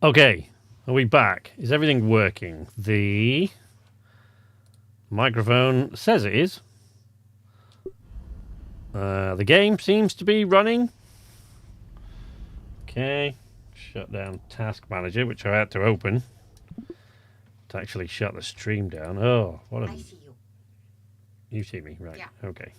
Okay, are we back? Is everything working? The microphone says it is. The game seems to be running. Okay, shut down Task Manager, which I had to open to actually shut the stream down. Oh, what a... I see you. You see me, right? Yeah. Okay.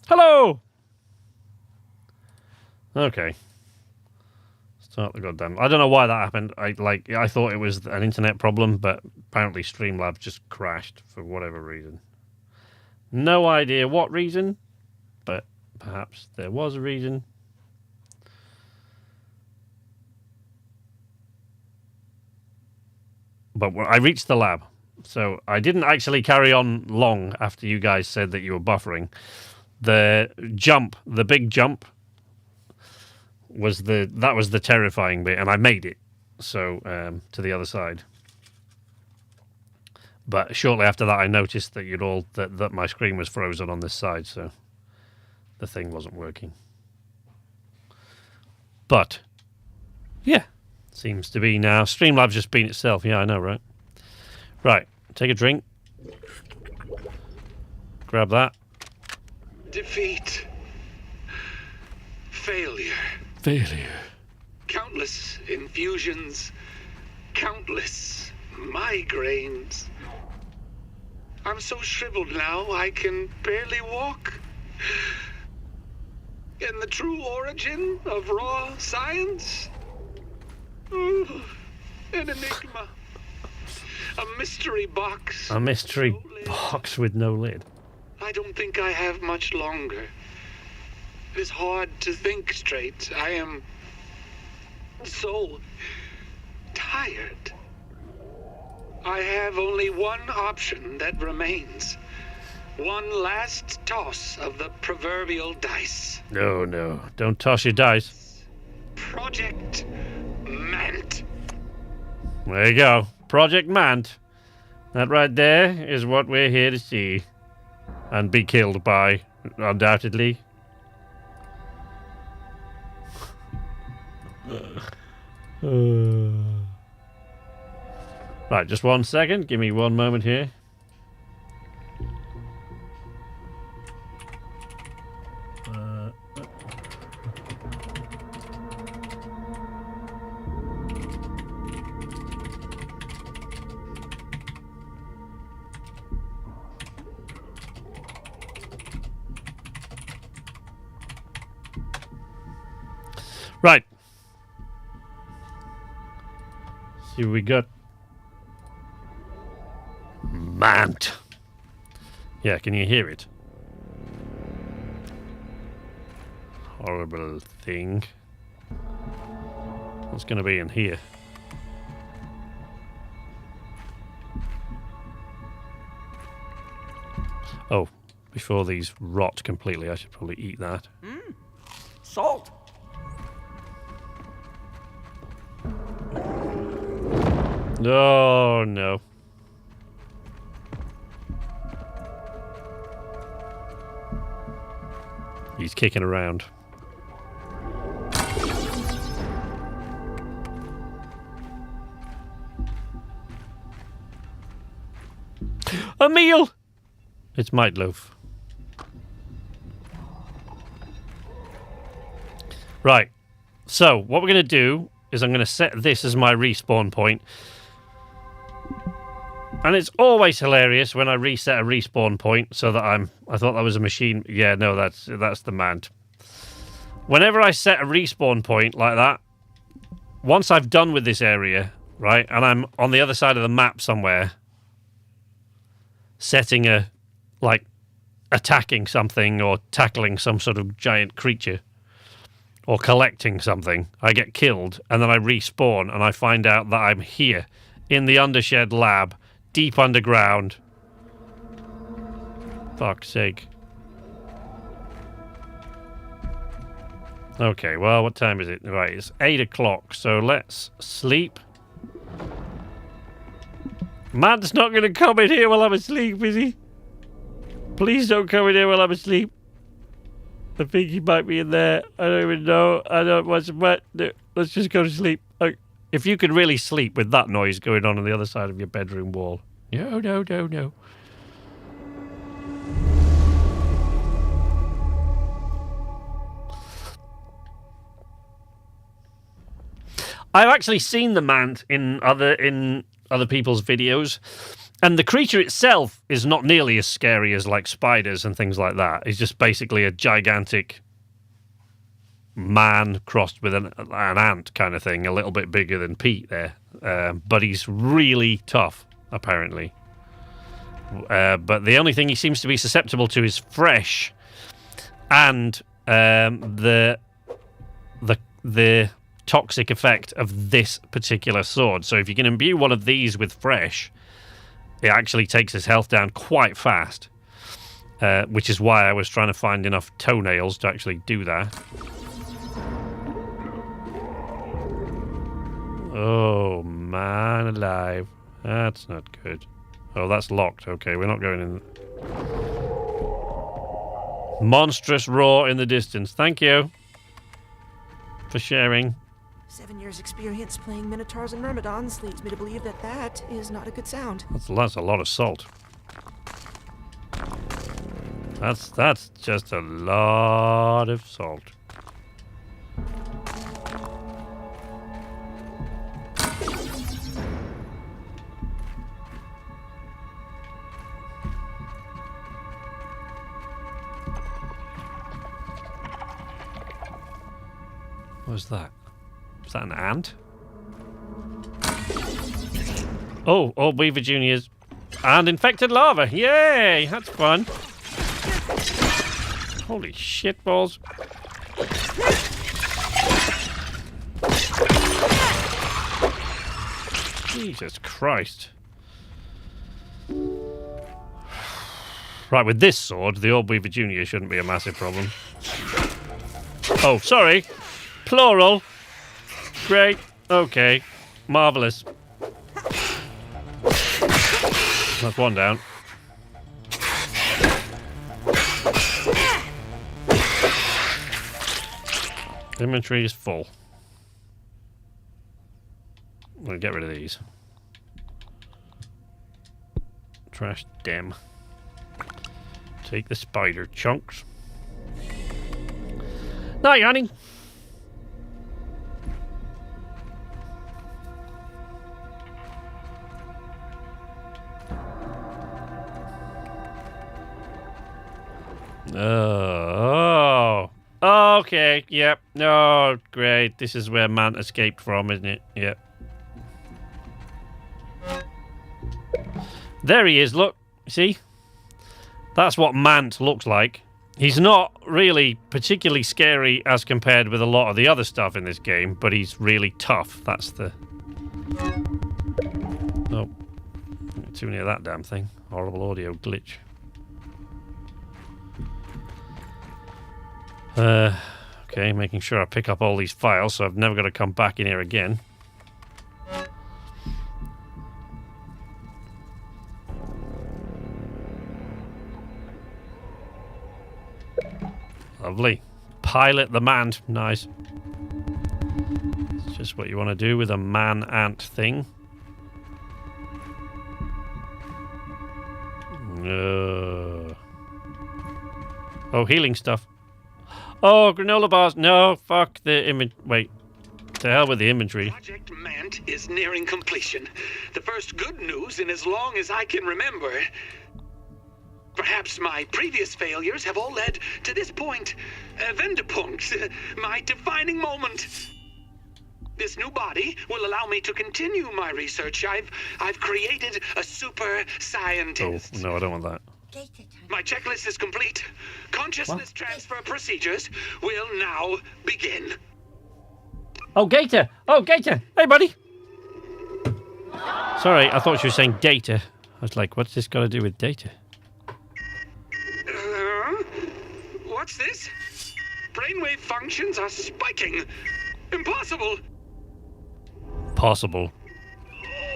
Hello! Okay. Start the goddamn... I don't know why that happened. I thought it was an internet problem, but apparently Streamlabs just crashed for whatever reason. No idea what reason, but perhaps there was a reason. But I reached the lab, so I didn't actually carry on long after you guys said that you were buffering. The big jump, was the terrifying bit, and I made it so to the other side. But shortly after that, I noticed that that my screen was frozen on this side, so the thing wasn't working. But yeah, seems to be now. Streamlabs just been itself. Yeah, I know, right? Right, take a drink. Grab that. Defeat. Failure. Countless infusions. Countless migraines. I'm so shriveled now I can barely walk. And the true origin of raw science? Ooh, an enigma. A mystery box. A mystery box with no lid. I don't think I have much longer. It is hard to think straight. I am so tired. I have only one option that remains. One last toss of the proverbial dice. No. Don't toss your dice. Project Mant. There you go. Project Mant. That right there is what we're here to see. And be killed by, undoubtedly. Right, just 1 second. Give me one moment here. Right. See what we got. Mant. Yeah, can you hear it? Horrible thing. What's going to be in here? Oh, before these rot completely, I should probably eat that. Salt. Oh, no. He's kicking around. A meal! It's Meatloaf. Right. So, what we're going to do is I'm going to set this as my respawn point. And it's always hilarious when I reset a respawn point so that I thought that was a machine. Yeah, no, that's the Mant. Whenever I set a respawn point like that, once I've done with this area, right, and I'm on the other side of the map somewhere, setting attacking something or tackling some sort of giant creature or collecting something, I get killed and then I respawn and I find out that I'm here in the Undershed lab, deep underground. Fuck's sake. Okay, well, what time is it? Right, it's 8 o'clock, so let's sleep. Man's not going to come in here while I'm asleep, is he? Please don't come in here while I'm asleep. I think he might be in there. I don't even know. I don't want to... Let's just go to sleep. If you could really sleep with that noise going on the other side of your bedroom wall. No, no, no, no. I've actually seen the mant in other people's videos, and the creature itself is not nearly as scary as like spiders and things like that. It's just basically a gigantic man crossed with an ant kind of thing, a little bit bigger than Pete there, but he's really tough apparently. But the only thing he seems to be susceptible to is fresh, and the toxic effect of this particular sword. So if you can imbue one of these with fresh, it actually takes his health down quite fast, which is why I was trying to find enough toenails to actually do that. Oh, man alive. That's not good. Oh, that's locked. Okay, we're not going in. Monstrous roar in the distance. Thank you for sharing. 7 years experience playing Minotaurs and Myrmidons leads me to believe that that is not a good sound. That's a lot of salt. That's just a lot of salt. What was that? Is that an ant? Oh, Weaver Juniors. And infected lava. Yay! That's fun. Holy shit balls. Jesus Christ. Right, with this sword, the Orb Weaver Junior shouldn't be a massive problem. Oh, sorry. Plural. Great. Okay. Marvellous. That's one down. Inventory is full. I'm going to get rid of these. Trash dem. Take the spider chunks. Night, honey. Oh. Okay. Yep. Oh, great. This is where Mant escaped from, isn't it? Yep. There he is. Look. See? That's what Mant looks like. He's not really particularly scary as compared with a lot of the other stuff in this game, but he's really tough. That's the... Oh. Too near that damn thing. Horrible audio glitch. Okay, making sure I pick up all these files so I've never got to come back in here again. Lovely. Pilot the man. Nice. It's just what you want to do with a man-ant thing. Oh, healing stuff. Oh, granola bars. No, fuck the image. Wait. To hell with the inventory. Project Mant is nearing completion. The first good news in as long as I can remember. Perhaps my previous failures have all led to this point. Vendepunkt, my defining moment. This new body will allow me to continue my research. I've created a super scientist. Oh, no, I don't want that. My checklist is complete. Consciousness transfer procedures will now begin. Oh, Gator! Oh, Gator! Hey, buddy! Sorry, I thought you were saying data. I was like, what's this got to do with data? What's this? brainwave functions are spiking. Impossible. Possible.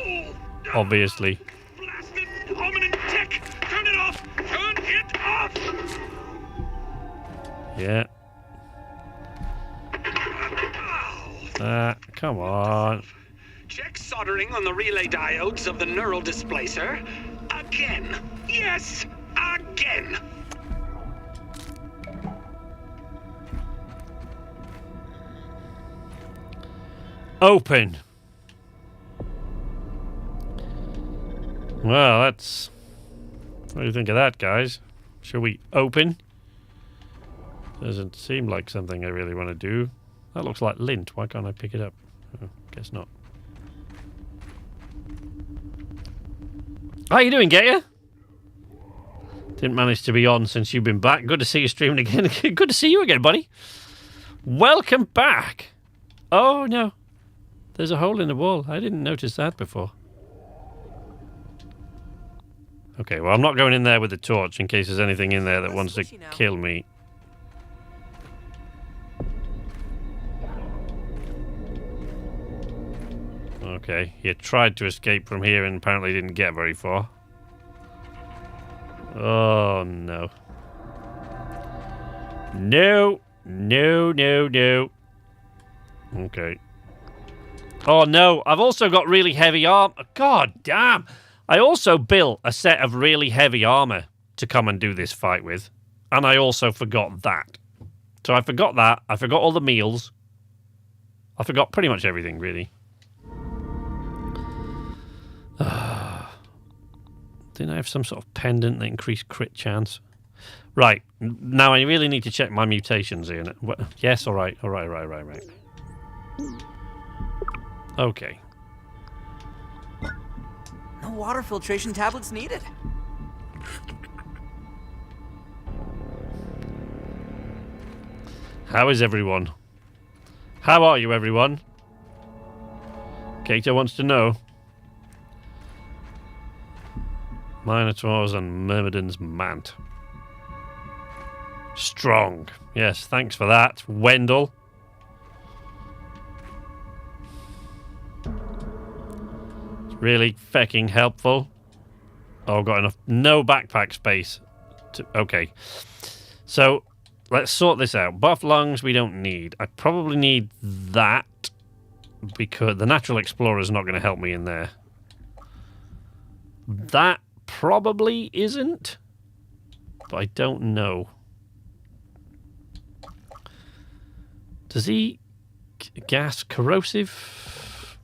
Oh, Obviously. blasted hominin tech! Turn it off! Turn it off! Yeah. Come on. Check soldering on the relay diodes of the neural displacer. Again. Yes, again. Open. Well, that's... What do you think of that, guys? Shall we open? Doesn't seem like something I really want to do. That looks like lint. Why can't I pick it up? Oh, guess not. How you doing, Gator? Didn't manage to be on since you've been back. Good to see you streaming again. Good to see you again, buddy. Welcome back. Oh, no. There's a hole in the wall. I didn't notice that before. Okay, well, I'm not going in there with the torch in case there's anything in there that wants to kill me. Okay, he tried to escape from here and apparently didn't get very far. Oh, no. No. No, no, no. Okay. Oh, no. I've also got really heavy armor. God damn. I also built a set of really heavy armor to come and do this fight with. And I also forgot that. So I forgot that. I forgot all the meals. I forgot pretty much everything, really. Didn't I have some sort of pendant that increased crit chance? Right. Now I really need to check my mutations here. Yes, alright. Right. Okay. No water filtration tablets needed. How is everyone? How are you, everyone? Kato wants to know. Minotaurs and Myrmidon's Mant. Strong. Yes, thanks for that, Wendell. It's really fecking helpful. Oh, I've got enough. No backpack space. Okay. So, let's sort this out. Buff lungs we don't need. I probably need that because the Natural Explorer is not going to help me in there. That probably isn't, but I don't know. Does he gas corrosive?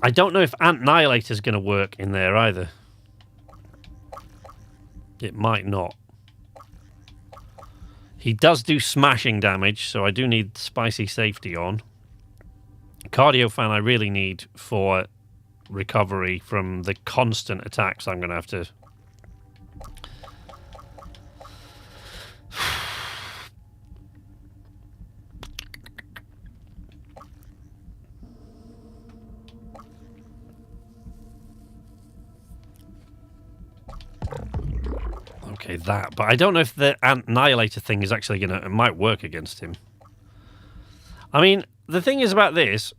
I don't know if Annihilator is going to work in there either. It might not. He does do smashing damage, so I do need spicy safety on. Cardio fan I really need for recovery from the constant attacks I'm going to have to... Okay, that. But I don't know if the Annihilator thing is actually going to... It might work against him. I mean, the thing is about this...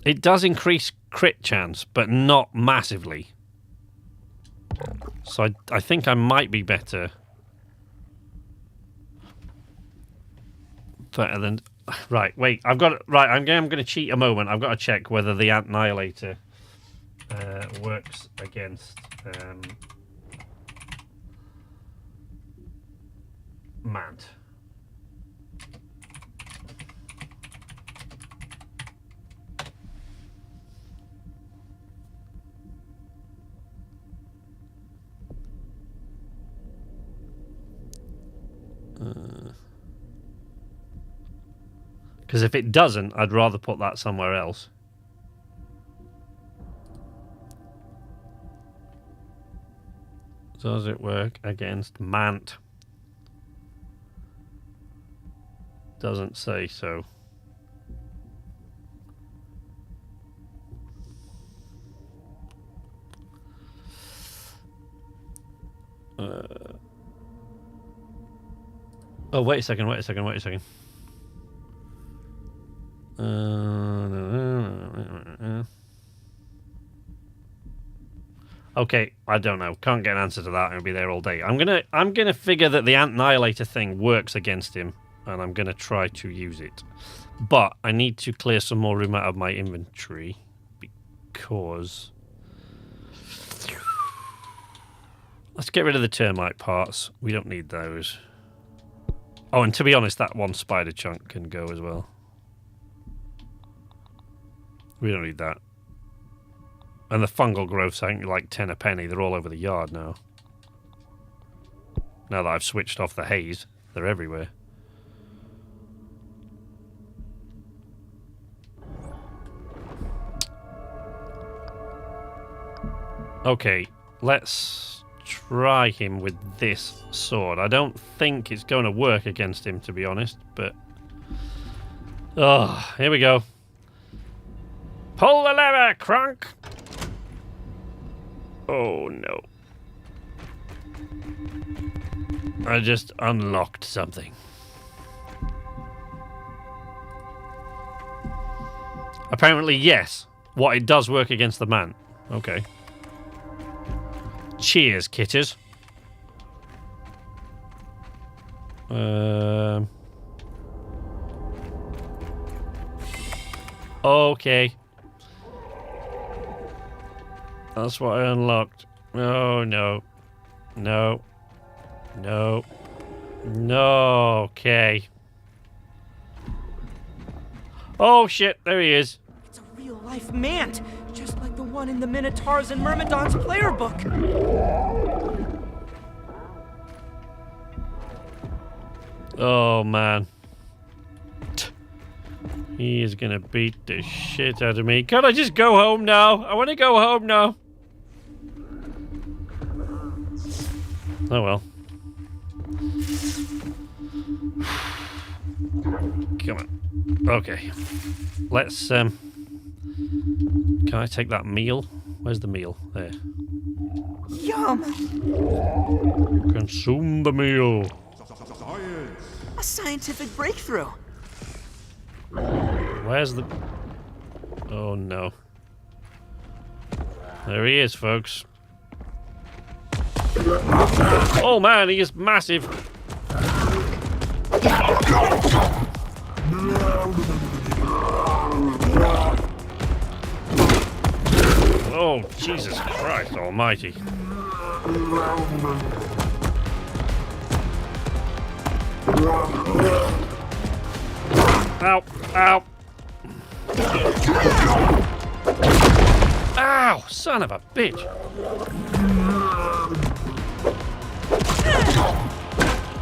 It does increase crit chance, but not massively. So I think I might be better than... Right, wait. I've got... Right, I'm going to cheat a moment. I've got to check whether the Annihilator works against Mant. Because if it doesn't, I'd rather put that somewhere else. Does it work against Mant? Doesn't say so. Oh, wait a second. Okay, I don't know. Can't get an answer to that. I'll be there all day. I'm gonna figure that the Ant Annihilator thing works against him, and I'm gonna try to use it. But I need to clear some more room out of my inventory because let's get rid of the termite parts. We don't need those. Oh, and to be honest, that one spider chunk can go as well. We don't need that. And the fungal growths ain't like 10 a penny. They're all over the yard now. Now that I've switched off the haze, they're everywhere. Okay, let's try him with this sword. I don't think it's going to work against him, to be honest, but... Oh, here we go. Pull the lever, Crunk! Oh, no. I just unlocked something. Apparently, yes. What, it does work against the man. Okay. Cheers, kitters. Okay. That's what I unlocked. Oh, no. No. No. No. Okay. Oh, shit. There he is. It's a real-life mant, just like the one in the Minotaurs and Myrmidons player book. Oh, man. He is gonna beat the shit out of me. Can't I just go home now? I want to go home now. Oh, well. Come on. Okay. Let's, can I take that meal? Where's the meal? There. Yum! Consume the meal. A scientific breakthrough. Where's the... Oh, no. There he is, folks. Oh, man, he is massive. Oh, Jesus Christ almighty. Ow, ow. Ow, son of a bitch.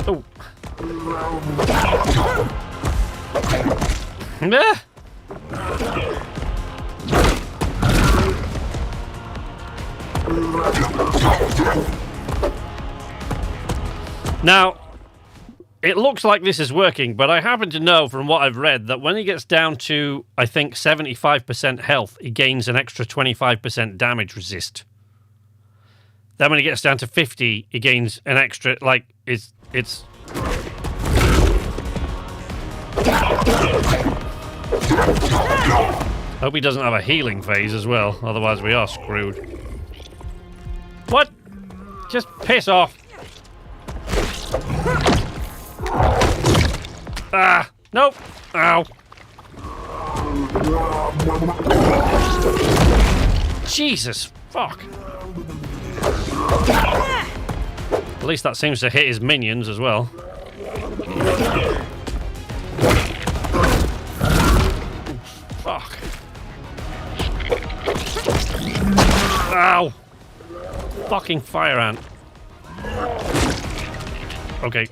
Oh. Now, it looks like this is working, but I happen to know from what I've read that when he gets down to, I think, 75% health, he gains an extra 25% damage resist. Then when he gets down to 50, he gains an extra, like, it's... Hope he doesn't have a healing phase as well, otherwise we are screwed. What? Just piss off. Ah, nope. Ow. Jesus, fuck. At least that seems to hit his minions as well. Fuck. Ow. Fucking fire ant. Okay.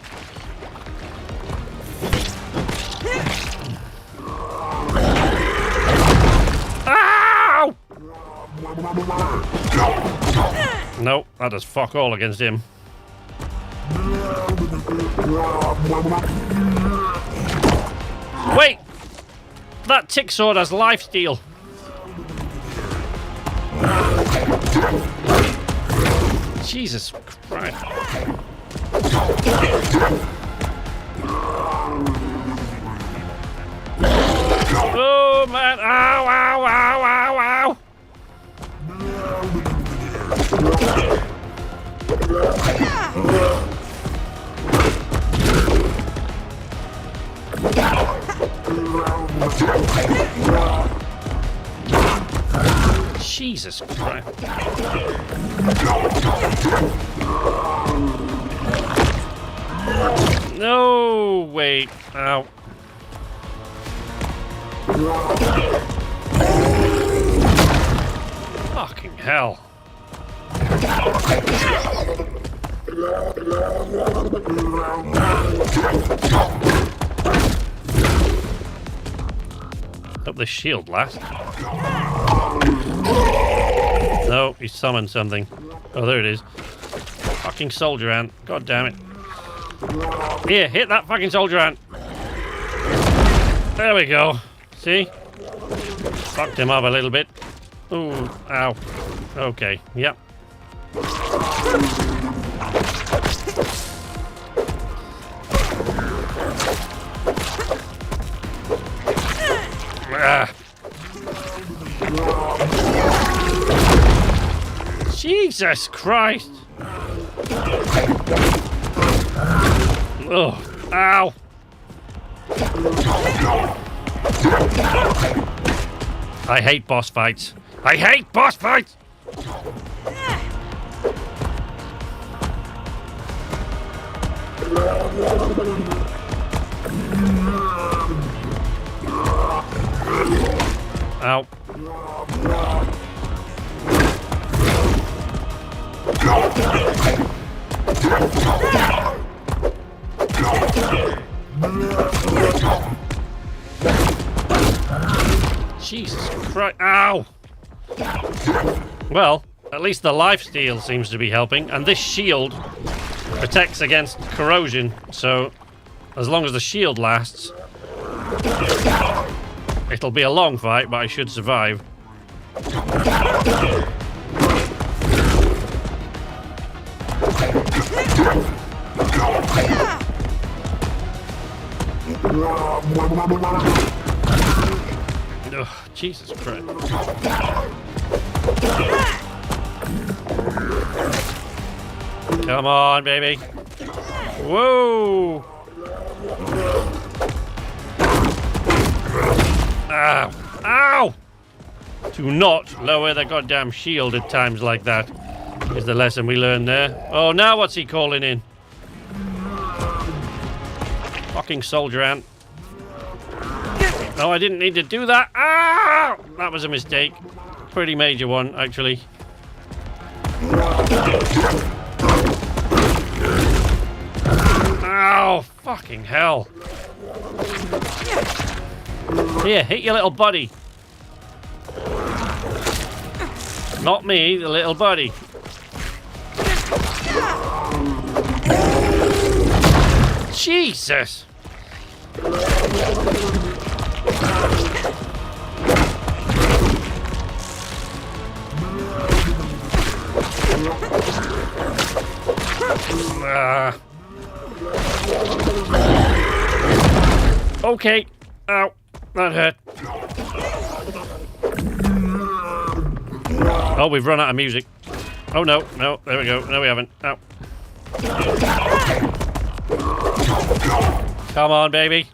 Ow! No, that does fuck all against him. Wait! That tick sword has lifesteal. Jesus Christ. Oh man! Ow! Ow! Ow! Ow! Ow! Jesus Christ. No, wait. Ow. Fucking hell. Hope the shield lasts. No, he summoned something. Oh, there it is. Fucking soldier ant. God damn it. Here, hit that fucking soldier ant. There we go. See? Fucked him up a little bit. Ooh, ow. Okay, yep. Ah. Jesus Christ! Oh, ow! I hate boss fights. I hate boss fights! Ow. Jesus Christ. Ow! Well, at least the lifesteal seems to be helping, and this shield protects against corrosion, so as long as the shield lasts, it'll be a long fight, but I should survive. Ugh, Jesus Christ. Come on, baby. Whoa! Ow! Ow! Do not lower the goddamn shield at times like that, is the lesson we learned there. Oh, now what's he calling in? Fucking soldier ant. No, I didn't need to do that. Ah! That was a mistake. Pretty major one, actually. Ow! Fucking hell. Here, hit your little buddy. Not me, the little buddy. Jesus! Okay. Ow. That hurt. Oh, we've run out of music. Oh, no. No. There we go. No, we haven't. Ow. Come on, baby.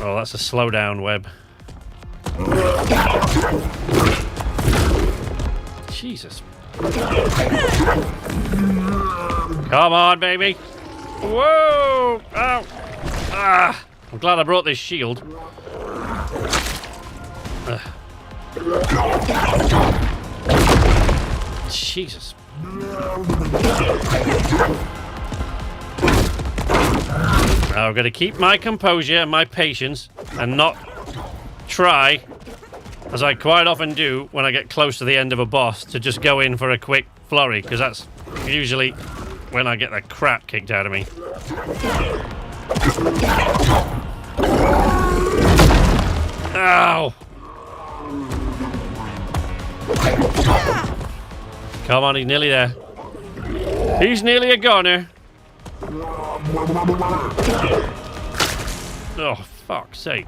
Oh, that's a slowdown web. Jesus. Come on, baby. Whoa! Ow! Ah! I'm glad I brought this shield. Jesus. Now I've got to keep my composure and my patience and not try, as I quite often do when I get close to the end of a boss, to just go in for a quick flurry, because that's usually when I get the crap kicked out of me. Ow! Come on, he's nearly there. He's nearly a goner. Oh, fuck's sake.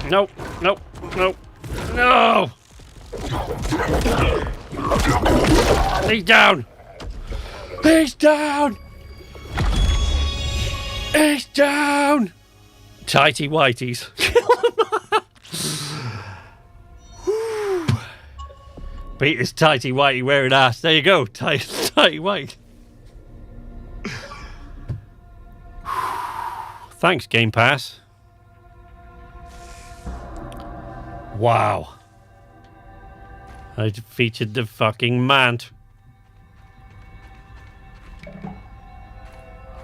Nope, nope, nope. No! He's down! He's down! He's down! Tighty whities. Beat this tighty whitey wearing ass. There you go, tighty white. Thanks, Game Pass. Wow. I defeated the fucking mant.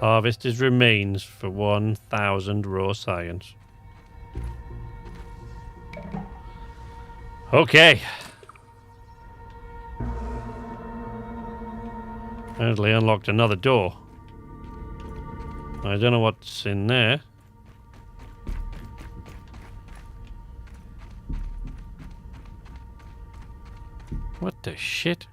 Harvest his remains for 1,000 raw science. Okay. Apparently unlocked another door. I don't know what's in there. What the shit?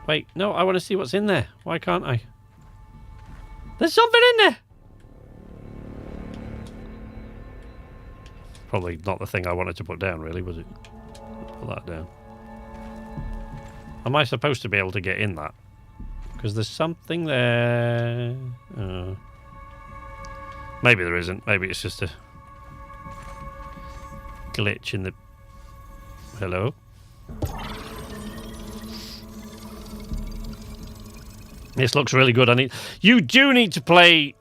Wait, no, I want to see what's in there. Why can't I? There's something in there! Probably not the thing I wanted to put down, really, was it? Put that down. Am I supposed to be able to get in that? Because there's something there. Maybe there isn't. Maybe it's just a glitch in the... Hello? This looks really good. You do need to play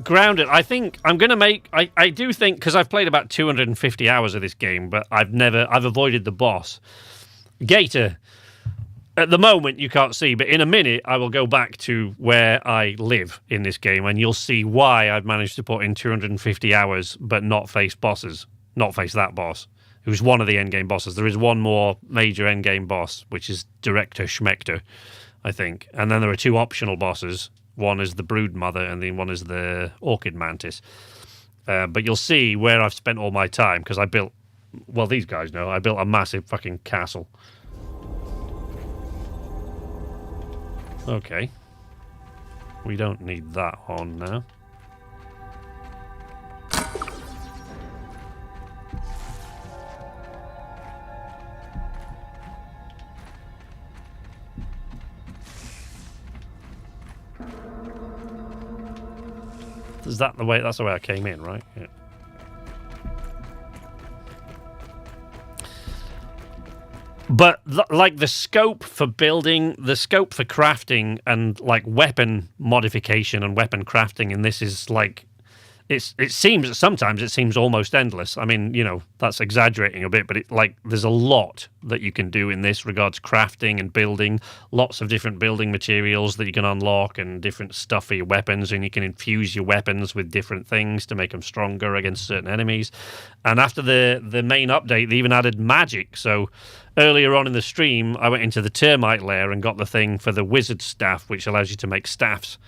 Grounded. I think I'm going to make... I do think, because I've played about 250 hours of this game, but I've avoided the boss. Gator, at the moment you can't see, but in a minute I will go back to where I live in this game, and you'll see why I've managed to put in 250 hours but not face bosses. Not face that boss, who's one of the endgame bosses. There is one more major endgame boss, which is Director Schmechter, I think. And then there are two optional bosses. One is the Brood Mother, and then one is the Orchid Mantis. But you'll see where I've spent all my time, because I built... Well, these guys know. I built a massive fucking castle. Okay. We don't need that on now. Is that the way? That's the way I came in, right? Yeah. But like the scope for building, the scope for crafting, and like weapon modification and weapon crafting, and this is like, sometimes it seems almost endless. I mean, you know, that's exaggerating a bit, but there's a lot that you can do in this regards crafting and building. Lots of different building materials that you can unlock, and different stuff for your weapons, and you can infuse your weapons with different things to make them stronger against certain enemies. And after the main update, they even added magic. So earlier on in the stream, I went into the termite lair and got the thing for the wizard staff, which allows you to make staffs.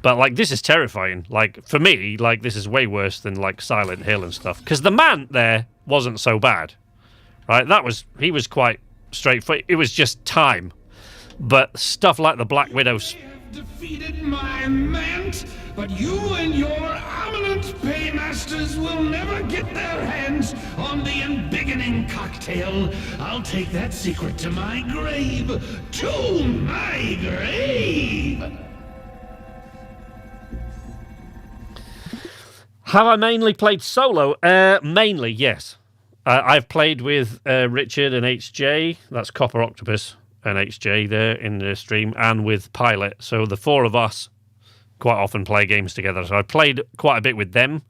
But, like, this is terrifying. Like, for me, like, this is way worse than, like, Silent Hill and stuff. Because the man there wasn't so bad, right? He was quite straightforward. It was just time. But stuff like the Black Widow's... I have defeated my mant, but you and your eminent paymasters will never get their hands on the embiggening cocktail. I'll take that secret to my grave. To my grave! Have I mainly played solo? Mainly, yes. I've played with Richard and HJ. That's Copper Octopus and HJ there in the stream, and with Pilot. So the four of us quite often play games together. So I played quite a bit with them.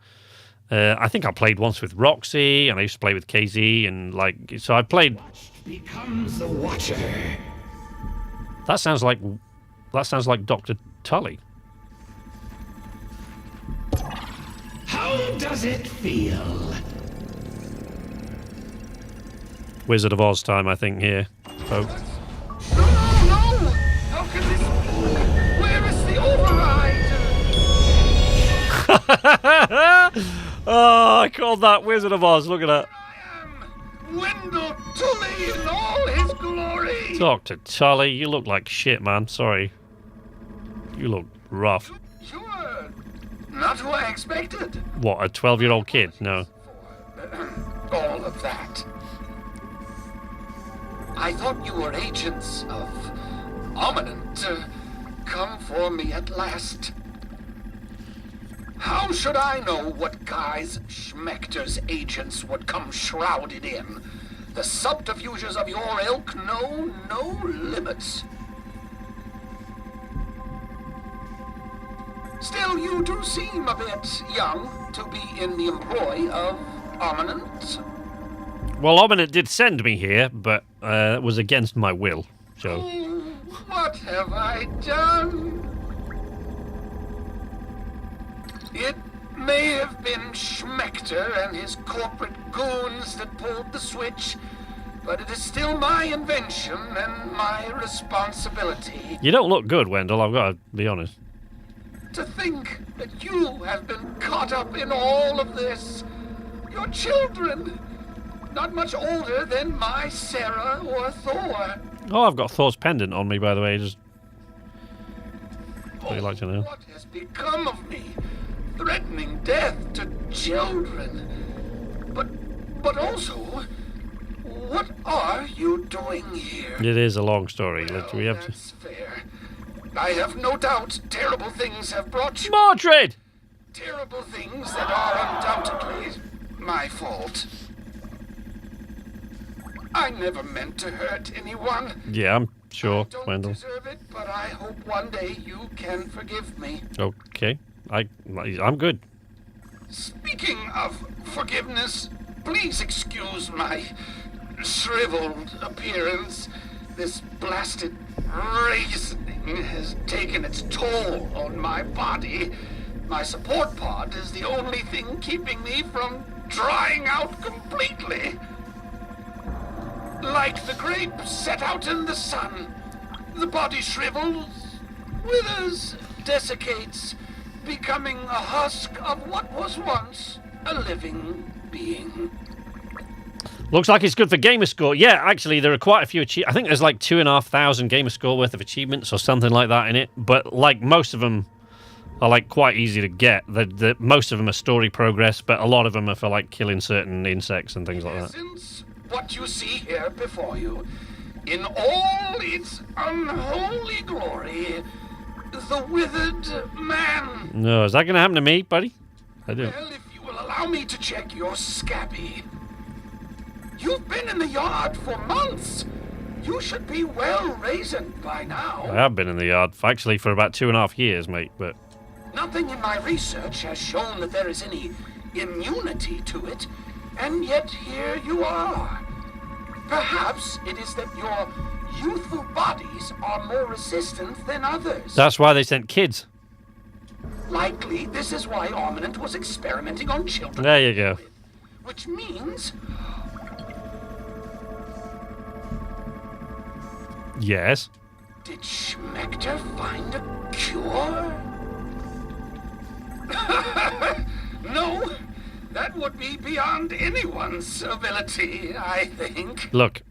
I think I played once with Roxy, and I used to play with KZ, and like, so I played. Becomes the Watcher. That sounds like Dr. Tully. How does it feel? Wizard of Oz time, I think, here, folks. No! How can this be? Where is the override? Oh, I called that Wizard of Oz. Look at that. I am Wendell Tully in all his glory. Dr. Tully, you look like shit, man. Sorry. You look rough. Sure. Not who I expected. What, a 12-year-old kid? No. All of that. I thought you were agents of Ominent. Come for me at last. How should I know what guise Schmechter's agents would come shrouded in? The subterfuges of your ilk know no limits. Still, you do seem a bit young to be in the employ of Ominent. Well, Ominent did send me here, but it was against my will, so... Oh, what have I done? It may have been Schmechter and his corporate goons that pulled the switch, but it is still my invention and my responsibility. You don't look good, Wendell, I've got to be honest. To think that you have been caught up in all of this. Your children, not much older than my Sarah or Thor. Oh, I've got Thor's pendant on me, by the way, just... What you like to know? What has become of me? Threatening death to children. But also, what are you doing here? It is a long story. We have to... That's fair. I have no doubt terrible things have brought you. Mordred! Terrible things that are undoubtedly my fault. I never meant to hurt anyone. Yeah, I'm sure, I don't Wendell. deserve it, but I hope one day you can forgive me. Okay. I'm good. Speaking of forgiveness, please excuse my shriveled appearance. This blasted raisin has taken its toll on my body. My support pod is the only thing keeping me from drying out completely. Like the grape set out in the sun, the body shrivels, withers, desiccates, becoming a husk of what was once a living being. Looks like it's good for Gamerscore. Yeah, actually, there are quite a few I think there's like 2,500 Gamerscore worth of achievements or something like that in it. But like most of them are like quite easy to get. Most of them are story progress, but a lot of them are for like killing certain insects and things like that. Since what you see here before you, in all its unholy glory, the withered man. No, is that going to happen to me, buddy? I do. Well, if you will allow me to check your scabby. You've been in the yard for months. You should be well raisined by now. I have been in the yard, actually, for about 2.5 years, mate, but... Nothing in my research has shown that there is any immunity to it, and yet here you are. Perhaps it is that your youthful bodies are more resistant than others. That's why they sent kids. Likely, this is why Ominent was experimenting on children. There you go. Which means... Yes. Did Schmechter find a cure? No, that would be beyond anyone's ability, I think. Look,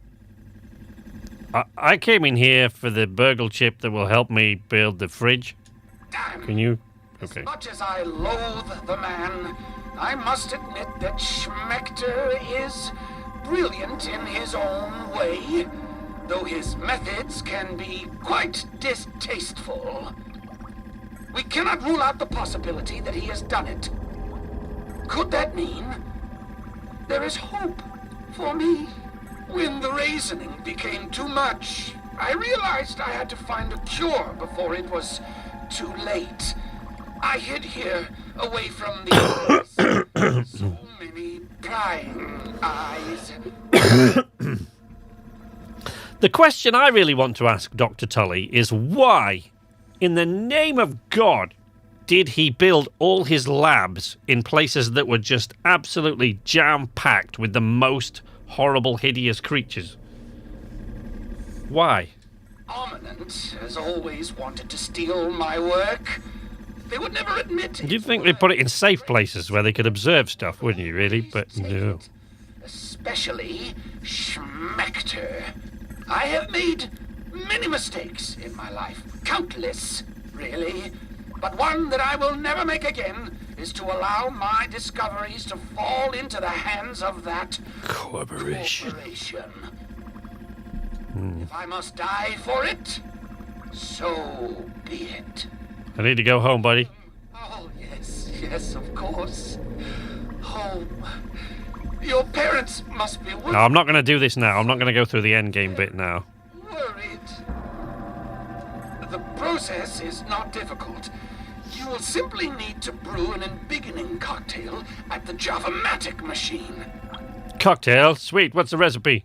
I came in here for the burgle chip that will help me build the fridge. Damn. Can you? Okay. As much as I loathe the man, I must admit that Schmechter is brilliant in his own way, though his methods can be quite distasteful. We cannot rule out the possibility that he has done it. Could that mean there is hope for me? When the raisoning became too much, I realized I had to find a cure before it was too late. I hid here, away from the so many prying eyes. The question I really want to ask Dr. Tully is why, in the name of God, did he build all his labs in places that were just absolutely jam-packed with the most horrible, hideous creatures? Why? Ominent has always wanted to steal my work. They would never admit it. You'd think they'd put it in safe places where they could observe stuff, wouldn't you, really? But no. Especially Schmechter. I have made many mistakes in my life. Countless, really. But one that I will never make again is to allow my discoveries to fall into the hands of that Corporation. If I must die for it, so be it. I need to go home, buddy. Oh, yes, of course. Home. Your parents must be No, I'm not going to do this now. I'm not going to go through the end game bit now. worried. The process is not difficult. You will simply need to brew an embiggening cocktail at the Java-matic machine. Cocktail? Sweet. What's the recipe?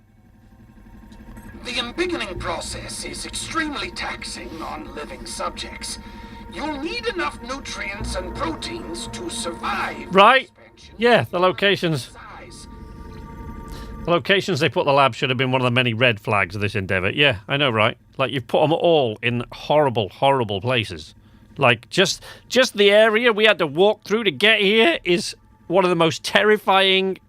The embiggening process is extremely taxing on living subjects. You'll need enough nutrients and proteins to survive. Right. Expansion. Yeah, the locations. Size. The locations they put the lab should have been one of the many red flags of this endeavour. Yeah, I know, right? Like, you've put them all in horrible, horrible places. Like, just the area we had to walk through to get here is one of the most terrifying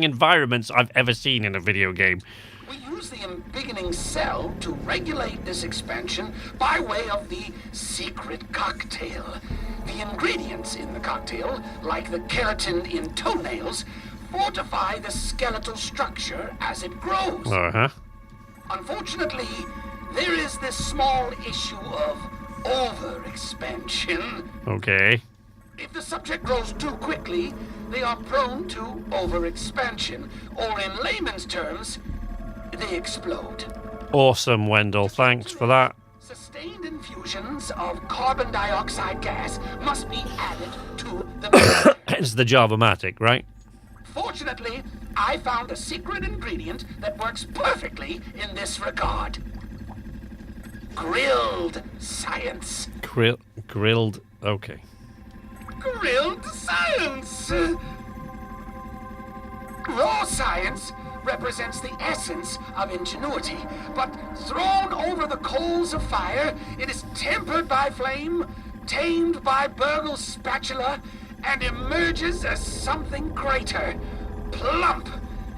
environments I've ever seen in a video game. We use the embiggening cell to regulate this expansion by way of the secret cocktail. The ingredients in the cocktail, like the keratin in toenails, fortify the skeletal structure as it grows. Uh-huh. Unfortunately, there is this small issue of overexpansion. Okay. If the subject grows too quickly, they are prone to overexpansion, or in layman's terms, they explode. Awesome, Wendell. Thanks for that. Sustained infusions of carbon dioxide gas must be added to the mixture. Hence the Java-matic, right? Fortunately, I found a secret ingredient that works perfectly in this regard. Grilled science. Grilled. Okay. Grilled science! Raw science represents the essence of ingenuity, but thrown over the coals of fire, it is tempered by flame, tamed by Burgle's spatula, and emerges as something greater, plump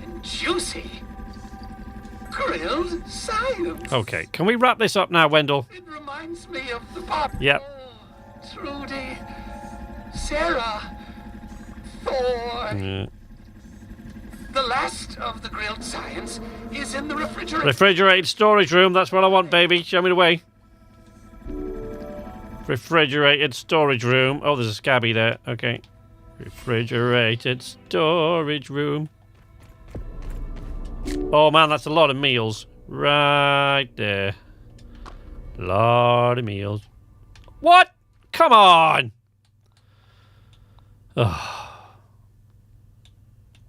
and juicy. Grilled science. Okay. Can we wrap this up now, Wendell? It reminds me of the pop. Yep. Oh, Trudy, Sarah, Thor. Yeah. The last of the grilled science is in the refrigerator. Refrigerated storage room. That's what I want, baby. Show me the way. Refrigerated storage room. Oh, there's a scabby there. Okay. Refrigerated storage room. Oh, man, that's a lot of meals. Right there. Lot of meals. What? Come on! Ugh.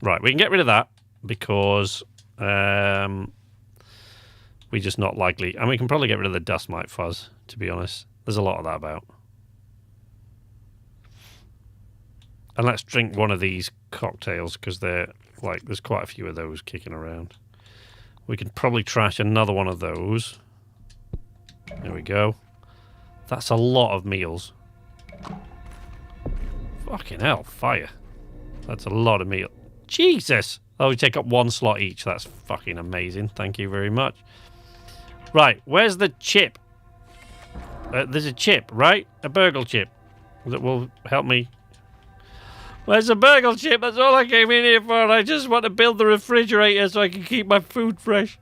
Right, we can get rid of that because we're just not likely. And we can probably get rid of the dust mite fuzz, to be honest. There's a lot of that about. And let's drink one of these cocktails because they're like there's quite a few of those kicking around. We can probably trash another one of those. There we go. That's a lot of meals. Fucking hell, fire. That's a lot of meal. Jesus! Oh, we take up one slot each. That's fucking amazing. Thank you very much. Right, where's the chip? There's a chip, right? A burgle chip that will help me. Where's a burgle chip? That's all I came in here for. I just want to build the refrigerator so I can keep my food fresh.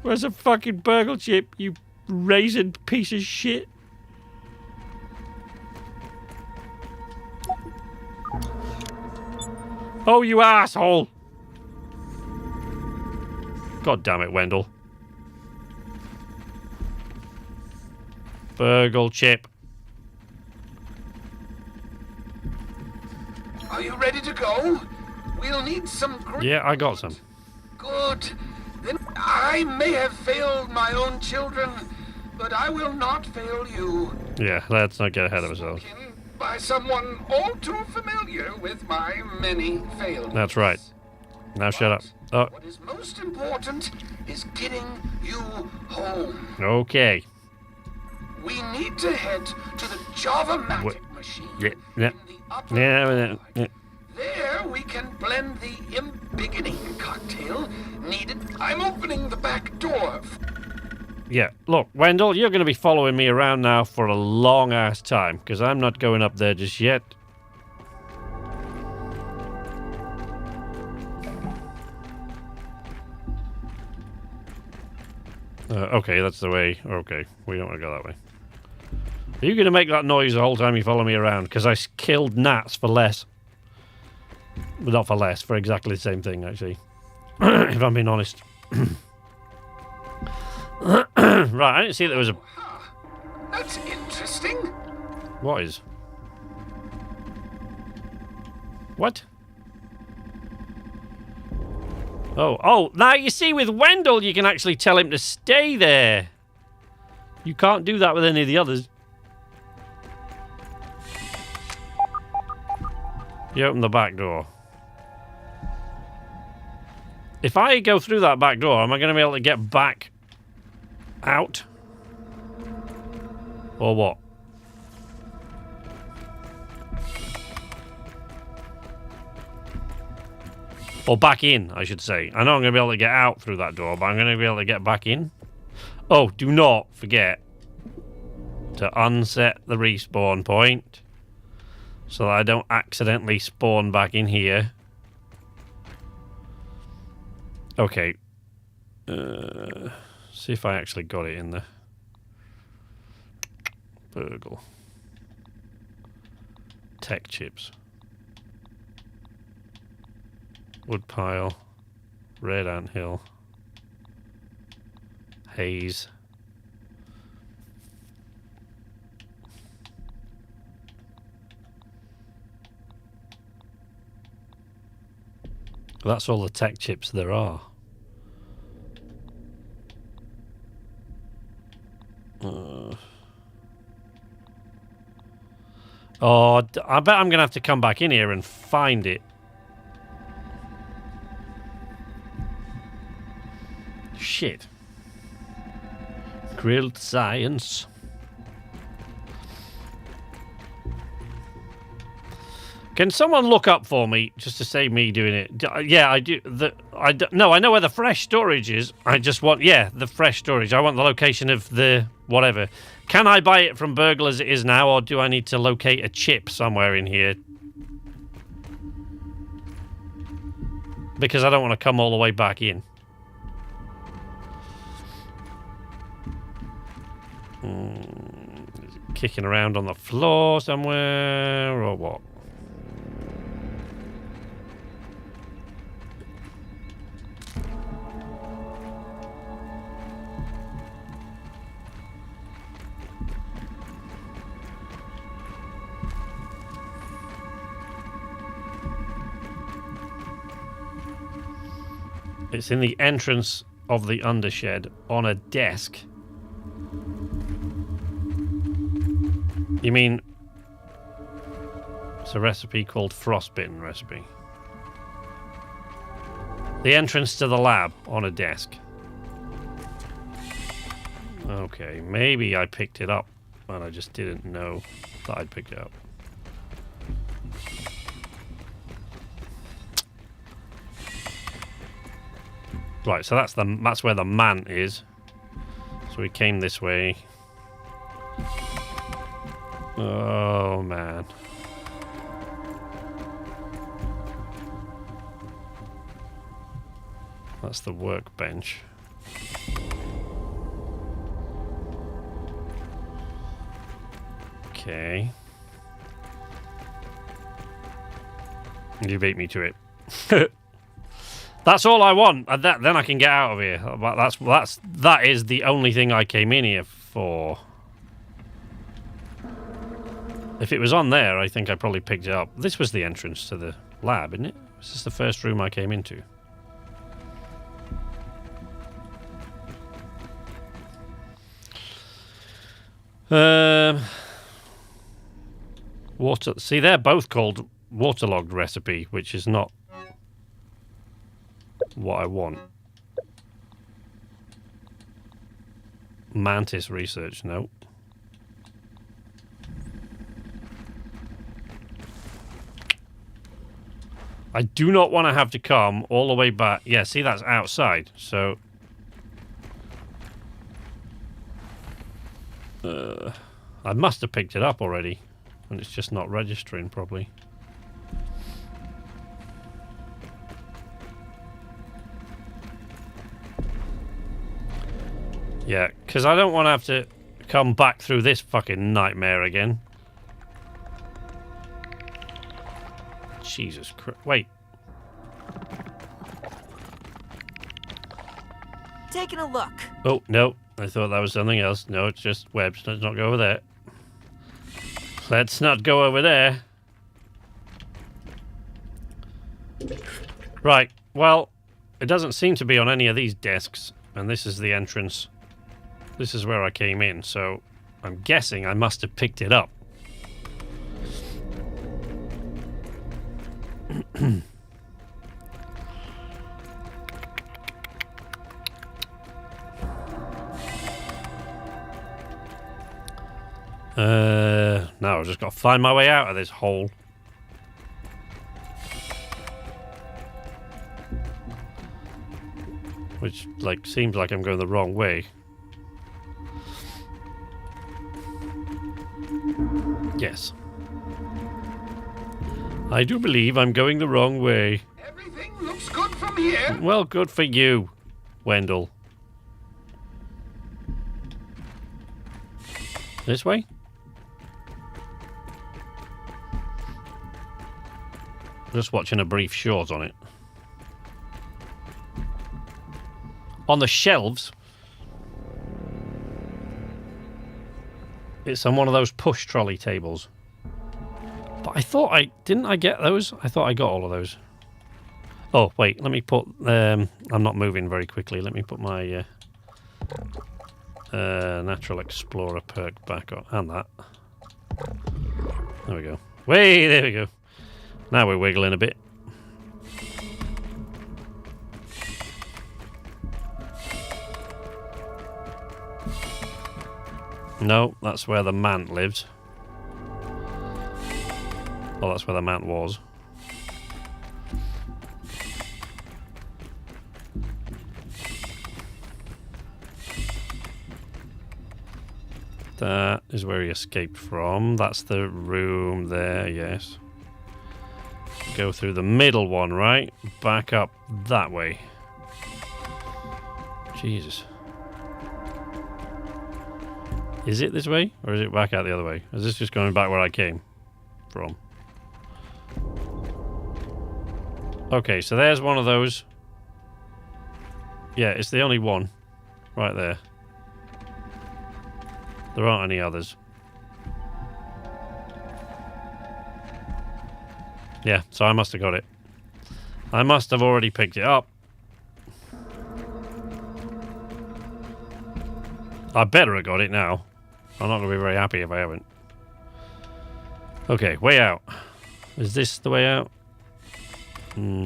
Where's a fucking burgle chip, you raisin piece of shit? Oh, you asshole! God damn it, Wendell. Burgle chip. Are you ready to go? We'll need some... Yeah, I got some. Good. Then I may have failed my own children, but I will not fail you. Yeah, let's not get ahead of ourselves. Spoken by someone all too familiar with my many failures. That's right. Now shut up. Oh, What is most important is getting you home. okay. We need to head to the Java-matic machine Yeah, yeah, in the upper yeah. There we can blend the embiggening cocktail needed. I'm opening the back door. Yeah, look, Wendell, you're going to be following me around now for a long-ass time, because I'm not going up there just yet. Okay, that's the way. Okay, we don't want to go that way. Are you going to make that noise the whole time you follow me around? Because I killed gnats for less. Well, not for less, for exactly the same thing, actually. If I'm being honest. Right, I didn't see there was a... That's interesting. What is? What? Oh, now you see with Wendell you can actually tell him to stay there. You can't do that with any of the others. You open the back door. If I go through that back door, am I going to be able to get back out? Or what? Or back in, I should say. I know I'm going to be able to get out through that door, but I'm going to be able to get back in. Oh, do not forget to unset the respawn point so that I don't accidentally spawn back in here. Okay. See if I actually got it in there. Burgle. Tech chips. Woodpile. Red anthill. Haze. That's all the tech chips there are. Oh, I bet I'm going to have to come back in here and find it. Shit. Grilled science. Can someone look up for me just to save me doing it? Yeah, I do. No, I know where the fresh storage is. I just want, the fresh storage. I want the location of the whatever. Can I buy it from Burgle as it is now, or do I need to locate a chip somewhere in here? Because I don't want to come all the way back in. Is it kicking around on the floor somewhere, or what? It's in the entrance of the Undershed on a desk. You mean it's a recipe called Frostbitten recipe? The entrance to the lab on a desk. Okay, maybe I picked it up and I just didn't know that I'd picked it up. Right, so that's where the man is. So we came this way. Oh man. That's the workbench. Okay. You beat me to it. That's all I want. Then I can get out of here. That is the only thing I came in here for. If it was on there, I think I probably picked it up. This was the entrance to the lab, isn't it? This is the first room I came into. Water. See, they're both called waterlogged recipe, which is not what I want. Mantis research, no. I do not want to have to come all the way back. Yeah, see, that's outside, so... I must have picked it up already, and it's just not registering properly. Yeah, because I don't want to have to come back through this fucking nightmare again. Jesus Christ. Wait. Taking a look. Oh, no. I thought that was something else. No, it's just webs. Let's not go over there. Let's not go over there. Right. Well, it doesn't seem to be on any of these desks. And this is the entrance. This is where I came in. So I'm guessing I must have picked it up. Now I've just got to find my way out of this hole. Which, like, seems like I'm going the wrong way. Yes. I do believe I'm going the wrong way. Everything looks good from here. Well, good for you, Wendell. This way? Just watching a brief short on it. On the shelves. It's on one of those push trolley tables. But I thought didn't I get those? I thought I got all of those. Oh, wait, let me put... I'm not moving very quickly. Let me put my Natural Explorer perk back on. And that. There we go. Way, there we go. Now we're wiggling a bit. No, that's where the man lives. Well, that's where the man was. That is where he escaped from. That's the room there, yes. Go through the middle one, right? Back up that way. Jesus. Is it this way? Or is it back out the other way? Is this just going back where I came from? Okay, so there's one of those. Yeah, it's the only one. Right there. There aren't any others. Yeah, so I must have got it. I must have already picked it up. I better have got it now. I'm not going to be very happy if I haven't. Okay, way out. Is this the way out? Nope.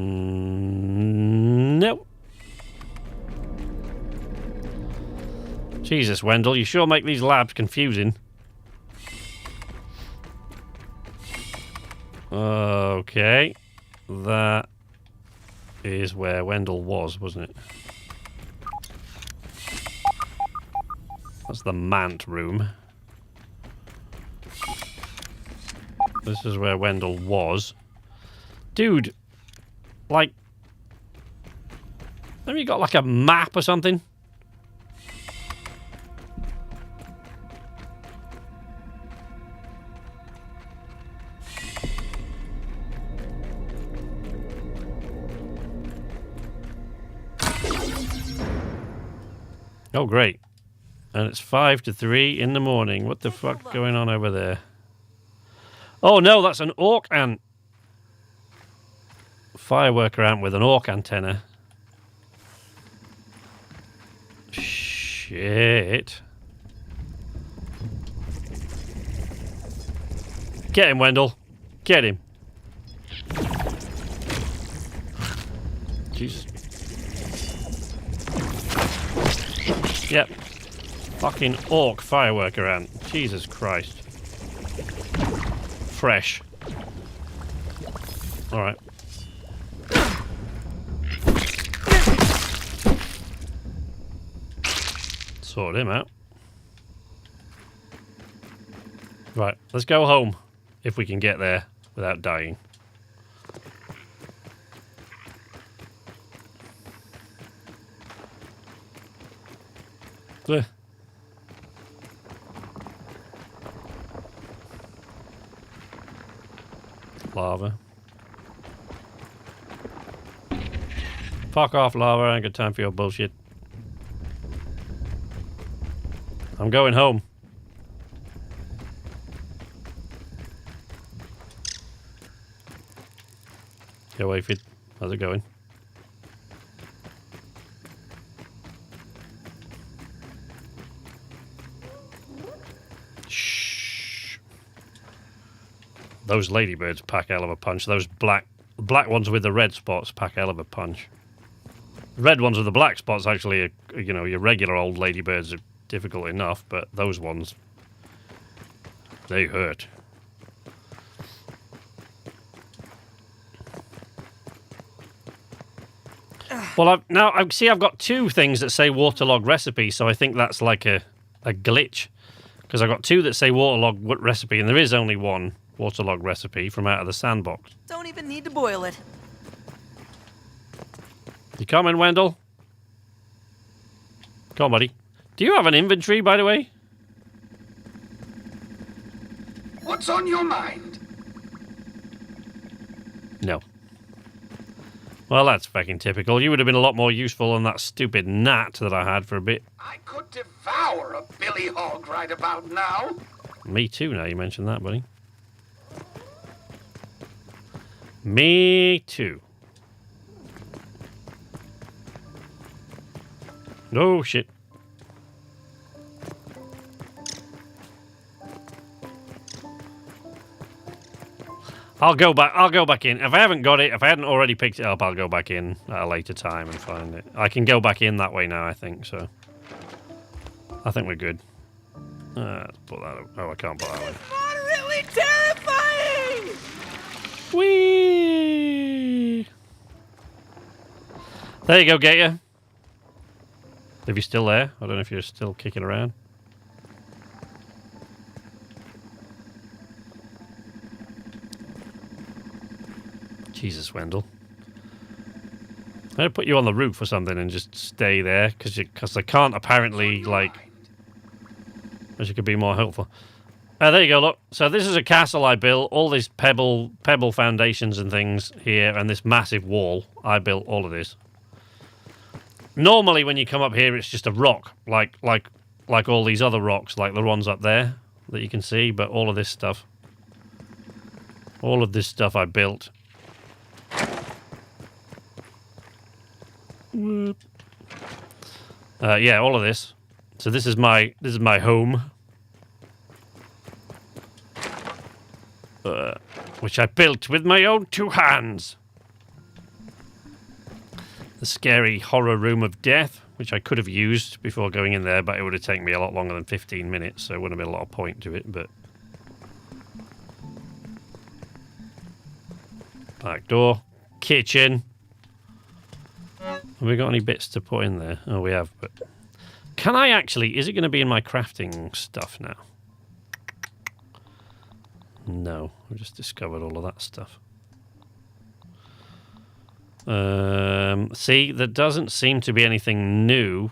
Jesus, Wendell, you sure make these labs confusing. Okay. That is where Wendell was, wasn't it? That's the Mant room. This is where Wendell was. Dude, like... have you got like a map or something? Oh, great. And it's 5 to 3 in the morning. What the fuck going on over there? Oh, no, that's an orc ant. Fireworker ant with an orc antenna. Shit. Get him, Wendell. Get him. Jesus. Yep. Fucking orc fireworker ant. Jesus Christ. Fresh. Alright. Sorted him out. Right, let's go home. If we can get there without dying. Ugh. Lava. Fuck off, lava. I ain't got time for your bullshit. I'm going home. Yo, Aphid. How's it going? Shh. Those ladybirds pack hell of a punch. Those black ones with the red spots pack hell of a punch. The red ones with the black spots actually, you know, your regular old ladybirds are difficult enough, but those ones, they hurt. Well, I've got two things that say waterlog recipe, so I think that's like a glitch. Because I've got two that say waterlog recipe, and there is only one waterlog recipe from out of the sandbox. Don't even need to boil it. You coming, Wendell? Come on, buddy. Do you have an inventory, by the way? What's on your mind? No. Well, that's fucking typical. You would have been a lot more useful than that stupid gnat that I had for a bit. I could devour a billy hog right about now. Me too, now you mention that, buddy. Me too. Oh, shit. I'll go back in. If I haven't got it, if I hadn't already picked it up, I'll go back in at a later time and find it. I can go back in that way now, I think, so. I think we're good. Let's put that up. Oh, I can't put that away. Moderately terrifying! Whee! There you go, Gator. If you're still there. I don't know if you're still kicking around. Jesus, Wendell. I'm going to put you on the roof or something and just stay there, because I can't apparently, like... Wish it could be more helpful. There you go, look. So this is a castle I built. All these pebble foundations and things here, and this massive wall. I built all of this. Normally, when you come up here, it's just a rock, like all these other rocks, like the ones up there that you can see. But all of this stuff I built. Yeah, all of this. So this is my home, which I built with my own two hands. The scary horror room of death, which I could have used before going in there, but it would have taken me a lot longer than 15 minutes, so it wouldn't have been a lot of point to it, but... Back door. Kitchen. Have we got any bits to put in there? Oh, we have, but... Can I actually... Is it going to be in my crafting stuff now? No. I've just discovered all of that stuff. See, there doesn't seem to be anything new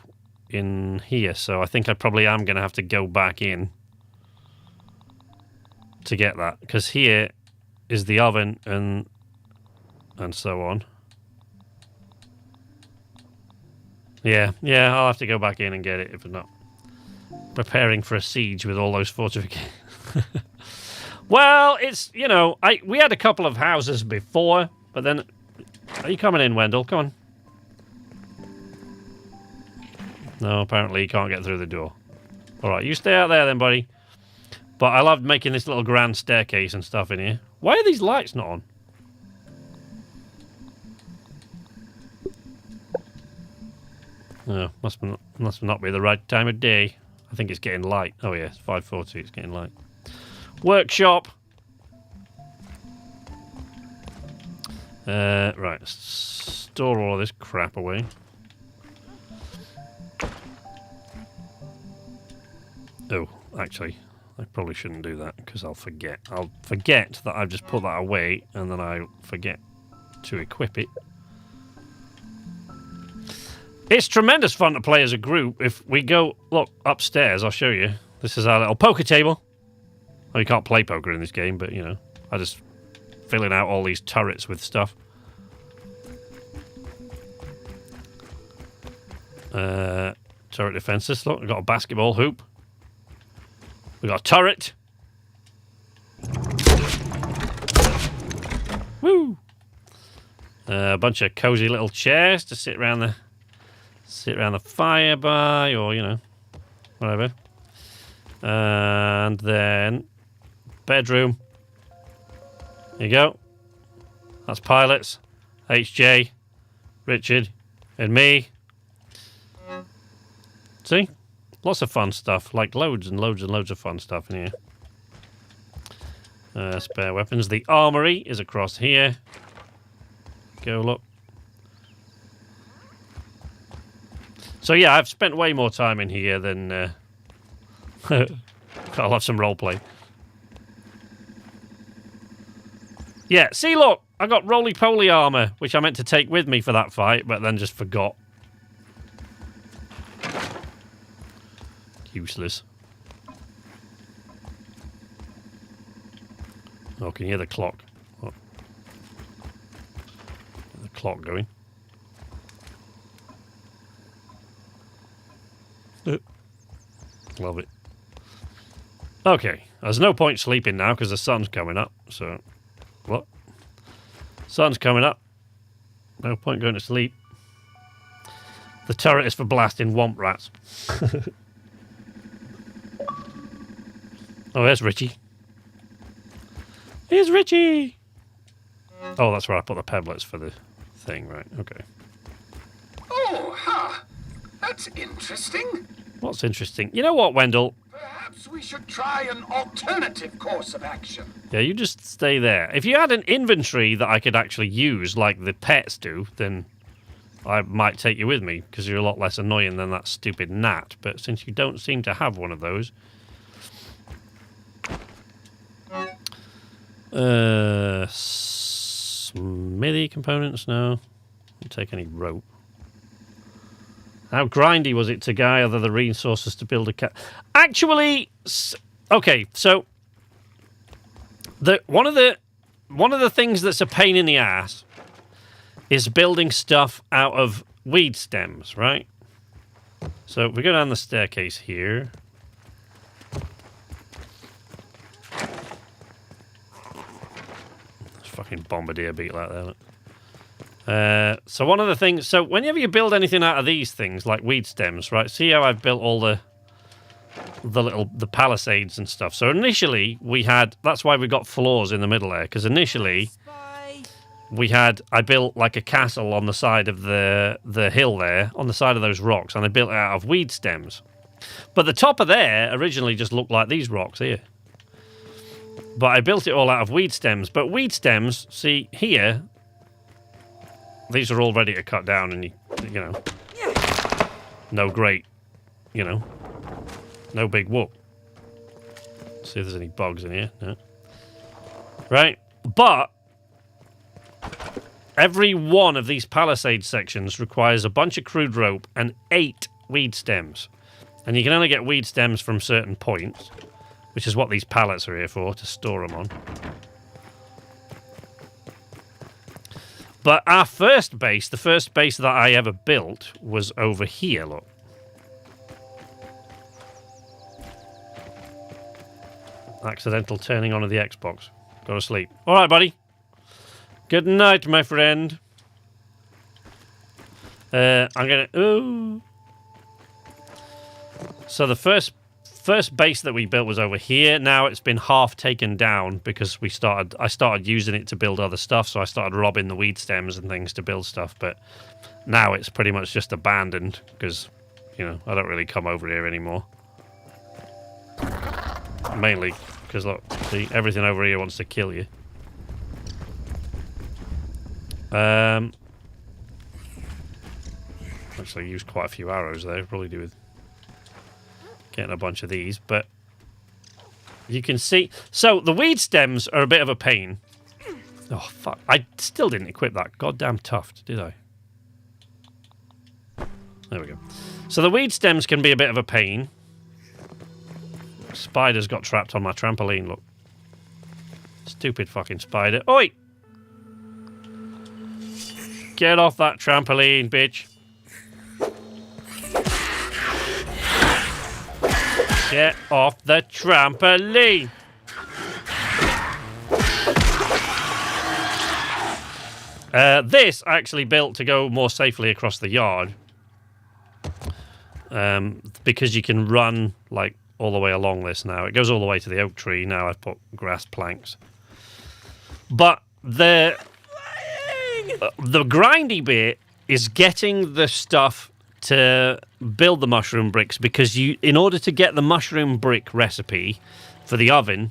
in here, so I think I probably am going to have to go back in to get that, because here is the oven and so on. Yeah, I'll have to go back in and get it if I'm not preparing for a siege with all those fortifications. Well, it's, you know, we had a couple of houses before, but then... Are you coming in, Wendell? Come on. No, apparently you can't get through the door. Alright, you stay out there then, buddy. But I loved making this little grand staircase and stuff in here. Why are these lights not on? Oh, must not be the right time of day. I think it's getting light. Oh yeah, it's 5:40, it's getting light. Workshop! Right, store all of this crap away. Oh, actually, I probably shouldn't do that because I'll forget. I'll forget that I've just put that away and then I forget to equip it. It's tremendous fun to play as a group. If we go, look, upstairs, I'll show you. This is our little poker table. Well, you can't play poker in this game, but, you know, I just filling out all these turrets with stuff. Turret defenses. Look, we've got a basketball hoop. We've got a turret. Woo! A bunch of cozy little chairs to sit around the fire by, or, you know, whatever. And then bedroom. There you go. That's pilots. HJ, Richard, and me. See? Lots of fun stuff. Like loads and loads and loads of fun stuff in here. Spare weapons. The armory is across here. Go look. So yeah, I've spent way more time in here than... I'll have some roleplay. Yeah, see look! I got roly-poly armor, which I meant to take with me for that fight, but then just forgot. Useless. Oh, can you hear the clock? Oh. The clock going. Love it. Okay, there's no point sleeping now because the sun's coming up, so... What? Sun's coming up. No point going to sleep. The turret is for blasting womp rats. Oh, there's Richie. Here's Richie! Oh, that's where I put the pebblets for the thing, right, okay. Oh, ha! That's interesting. What's interesting? You know what, Wendell? Perhaps we should try an alternative course of action. Yeah, you just stay there. If you had an inventory that I could actually use, like the pets do, then I might take you with me, because you're a lot less annoying than that stupid gnat. But since you don't seem to have one of those... Smithy components? No. Don't take any rope. How grindy was it to gather the resources to build a cat? Actually, okay. So one of the things that's a pain in the ass is building stuff out of weed stems, right? So we go down the staircase here. Fucking bombardier beat like that. Look. So one of the things, so whenever you build anything out of these things, like weed stems, right? See how I've built all the palisades and stuff. So initially we had, that's why we got floors in the middle there, because initially I built like a castle on the side of the hill there, on the side of those rocks, and I built it out of weed stems. But the top of there originally just looked like these rocks here. But I built it all out of weed stems. But weed stems, see here, these are all ready to cut down, and you know, no great, you know, no big whoop. See if there's any bugs in here. No. Right, but every one of these palisade sections requires a bunch of crude rope and 8 weed stems, and you can only get weed stems from certain points. Which is what these pallets are here for, to store them on. But our first base, the first base that I ever built, was over here, look. Accidental turning on of the Xbox. Go to sleep. All right, buddy. Good night, my friend. I'm going to... Ooh. So the first base that we built was over here. Now it's been half taken down because I started using it to build other stuff, so I started robbing the weed stems and things to build stuff, but now it's pretty much just abandoned because, you know, I don't really come over here anymore. Mainly because, look, see, everything over here wants to kill you. Actually, I used quite a few arrows there. Probably do with getting a bunch of these, but you can see. So the weed stems are a bit of a pain. Oh, fuck. I still didn't equip that goddamn tuft, did I? There we go. So the weed stems can be a bit of a pain. Spider's got trapped on my trampoline, look. Stupid fucking spider. Oi! Get off that trampoline, bitch. Get off the trampoline. This I actually built to go more safely across the yard. Because you can run like all the way along this now. It goes all the way to the oak tree. Now I've put grass planks. But the grindy bit is getting the stuff to build the mushroom bricks, because in order to get the mushroom brick recipe for the oven,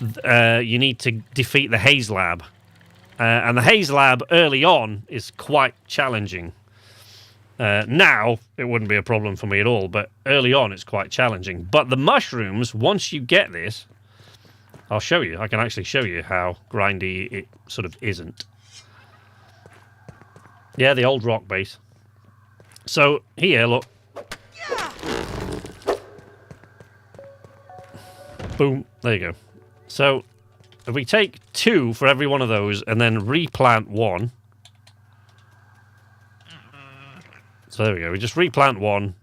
you need to defeat the Haze Lab. And the Haze Lab early on is quite challenging. Now, it wouldn't be a problem for me at all, but early on it's quite challenging. But the mushrooms, once you get this, I'll show you. I can actually show you how grindy it sort of isn't. Yeah, the old rock base. So, here, look. Boom. There you go. So, if we take 2 for every one of those and then replant 1. So there we go. We just replant 1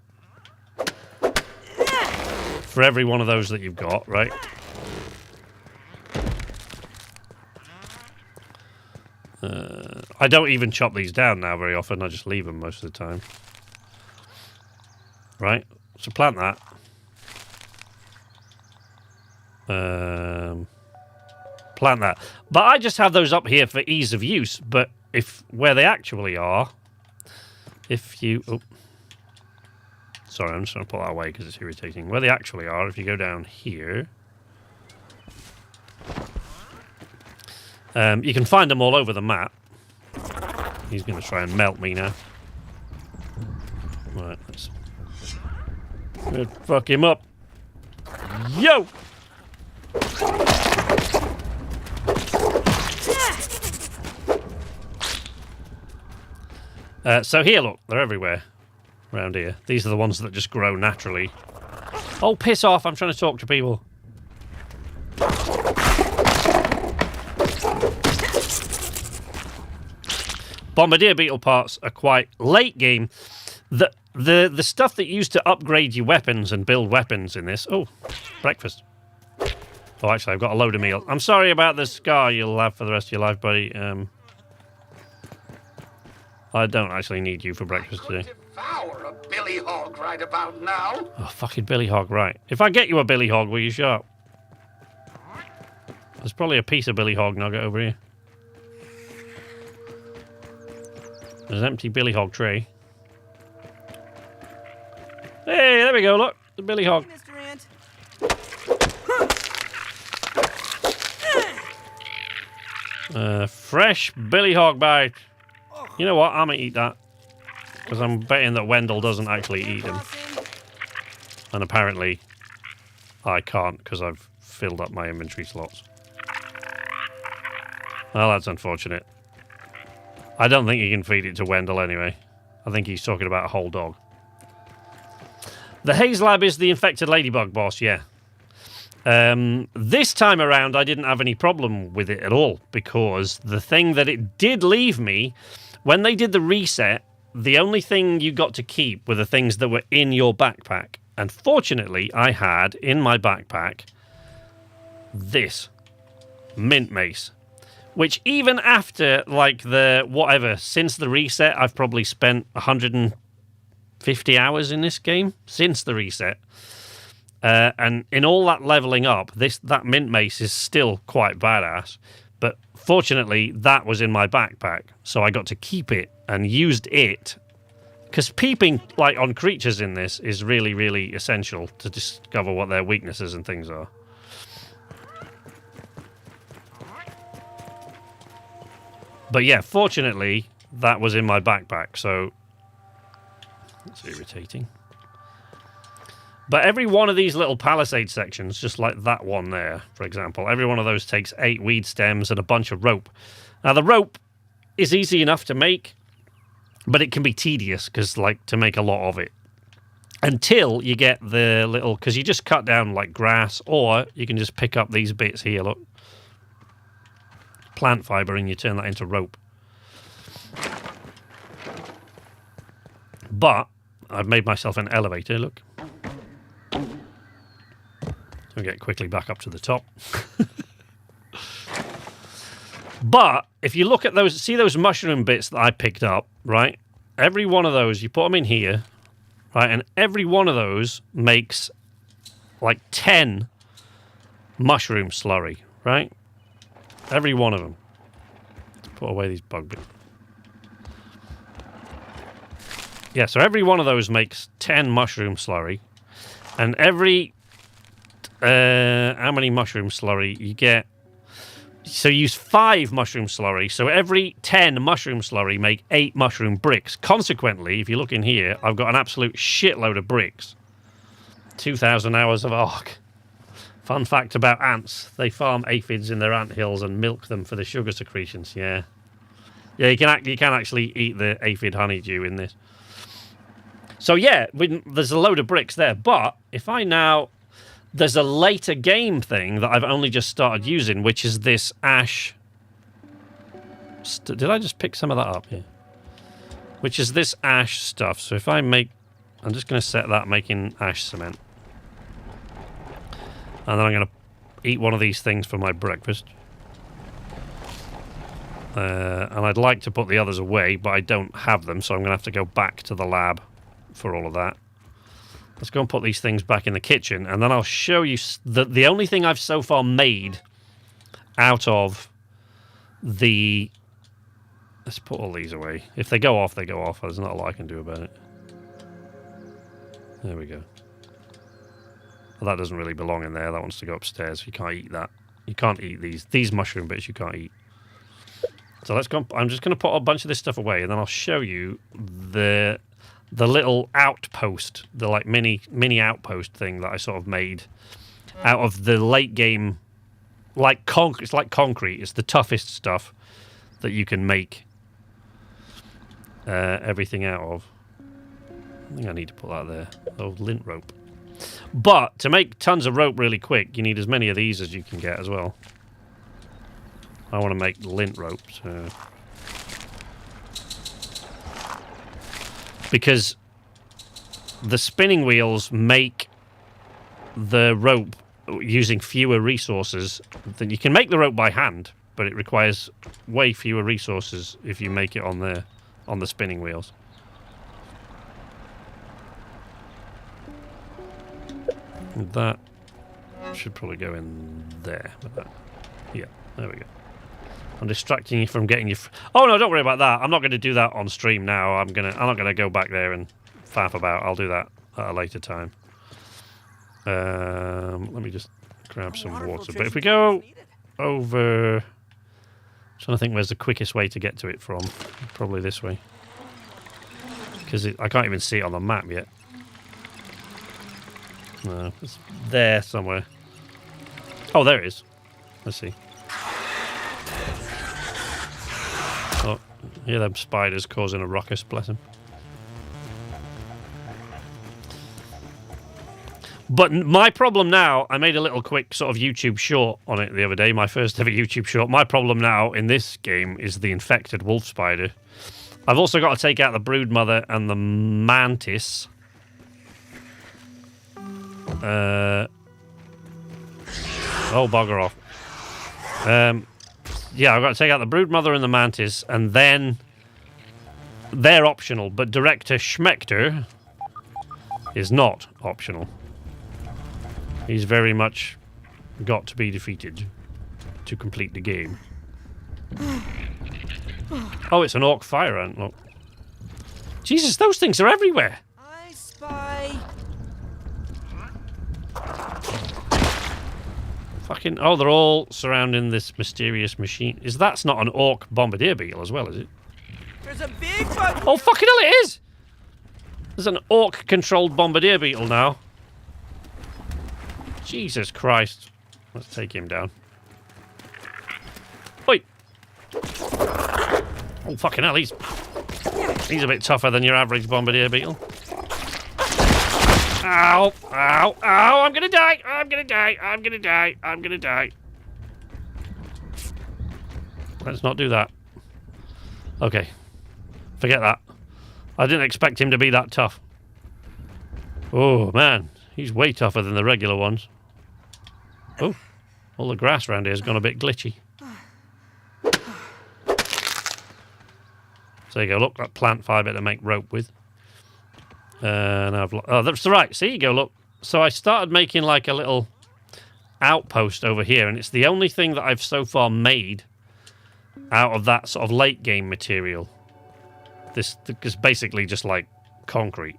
for every one of those that you've got, right? I don't even chop these down now very often. I just leave them most of the time. Right? So plant that. Plant that. But I just have those up here for ease of use. But where they actually are, if you... Oh. Sorry, I'm just going to pull that away because it's irritating. Where they actually are, if you go down here... you can find them all over the map. He's going to try and melt me now. Right, let's fuck him up. Yo! So here, look, they're everywhere around here. These are the ones that just grow naturally. Oh, piss off, I'm trying to talk to people. Bombardier beetle parts are quite late game. The stuff that used to upgrade your weapons and build weapons in this... Oh, breakfast. Oh, actually, I've got a load of meal. I'm sorry about the scar you'll have for the rest of your life, buddy. I don't actually need you for breakfast today. Devour a billy hog right about now. Oh, fucking billy hog, right. If I get you a billy hog, will you shut up? There's probably a piece of billy hog nugget over here. There's an empty billy hog tray. Hey, there we go, look. The billy hog. Hey, Mr. Ant. Fresh billy hog bite. You know what? I'm going to eat that. Because I'm betting that Wendell doesn't actually eat them. And apparently, I can't because I've filled up my inventory slots. Well, that's unfortunate. I don't think you can feed it to Wendell anyway. I think he's talking about a whole dog. The Haze Lab is the infected ladybug boss, yeah. This time around, I didn't have any problem with it at all, because the thing that it did leave me, when they did the reset, the only thing you got to keep were the things that were in your backpack. And fortunately, I had in my backpack this mint mace. Which even after, like, since the reset, I've probably spent 150 hours in this game since the reset. And in all that leveling up, that mint mace is still quite badass. But fortunately, that was in my backpack, so I got to keep it and used it. Because peeping on creatures in this is really, really essential to discover what their weaknesses and things are. But yeah, fortunately, that was in my backpack, so that's irritating. But every one of these little palisade sections, just like that one there, for example, every one of those takes 8 weed stems and a bunch of rope. Now, the rope is easy enough to make, but it can be tedious because, like, to make a lot of it. Until you get the little... Because you just cut down, like, grass, or you can just pick up these bits here, look. Plant fiber, and you turn that into rope. But I've made myself an elevator, look. I'll get quickly back up to the top. But if you look at those, see those mushroom bits that I picked up, right? Every one of those, you put them in here, right? And every one of those makes like 10 mushroom slurry, right? Every one of them. Let's put away these bug bits. Yeah, so every one of those makes 10 mushroom slurry. And every... how many mushroom slurry you get? So use 5 mushroom slurry. So every 10 mushroom slurry make 8 mushroom bricks. Consequently, if you look in here, I've got an absolute shitload of bricks. 2,000 hours of arc. Fun fact about ants. They farm aphids in their ant hills and milk them for the sugar secretions. Yeah. Yeah, you can actually eat the aphid honeydew in this. So yeah, there's a load of bricks there. But if I now... There's a later game thing that I've only just started using, which is this ash... Did I just pick some of that up here? Which is this ash stuff. So if I make... I'm just going to set that making ash cement. And then I'm going to eat one of these things for my breakfast. And I'd like to put the others away, but I don't have them, so I'm going to have to go back to the lab for all of that. Let's go and put these things back in the kitchen, and then I'll show you the only thing I've so far made out of the... Let's put all these away. If they go off, they go off. There's not a lot I can do about it. There we go. Well, that doesn't really belong in there. That wants to go upstairs. You can't eat that. You can't eat these mushroom bits. You can't eat. So let's go. I'm just going to put a bunch of this stuff away, and then I'll show you the little outpost, the like mini outpost thing that I sort of made out of the late game. It's like concrete. It's the toughest stuff that you can make everything out of. I think I need to put that there. Oh, lint rope. But to make tons of rope really quick, you need as many of these as you can get as well. I want to make lint rope, so... Because the spinning wheels make the rope using fewer resources. Than you can make the rope by hand, but it requires way fewer resources if you make it on the spinning wheels. That should probably go in there. Yeah, there we go. I'm distracting you from getting your... Oh, no, don't worry about that. I'm not going to do that on stream now. I'm not going to go back there and faff about. I'll do that at a later time. Let me just grab some water. But if we go over... I'm trying to think where's the quickest way to get to it from. Probably this way. Because I can't even see it on the map yet. No, it's there somewhere. Oh, there it is. Let's see. Oh, hear them spiders causing a ruckus, bless them. But my problem now, I made a little quick sort of YouTube short on it the other day, my first ever YouTube short. My problem now in this game is the infected wolf spider. I've also got to take out the broodmother and the mantis. Oh, bugger off. Yeah, I've got to take out the broodmother and the mantis, and then they're optional, but Director Schmechter is not optional. He's very much got to be defeated to complete the game. Oh, it's an orc fire ant, look. Jesus, those things are everywhere! I spy. Fucking... Oh, they're all surrounding this mysterious machine. That's not an orc bombardier beetle as well, is it? There's a big bug. Oh, fucking hell, it is! There's an orc-controlled bombardier beetle now. Jesus Christ. Let's take him down. Oi! Oh, fucking hell, he's a bit tougher than your average bombardier beetle. Ow! Ow! Ow! I'm gonna die! I'm gonna die! I'm gonna die! I'm gonna die! Let's not do that. Okay. Forget that. I didn't expect him to be that tough. Oh, man. He's way tougher than the regular ones. Oh. All the grass around here has gone a bit glitchy. So there you go. Look, that plant fibre to make rope with. And oh, that's right. So you go, look. So I started making like a little outpost over here, and it's the only thing that I've so far made out of that sort of late game material. This is basically just like concrete.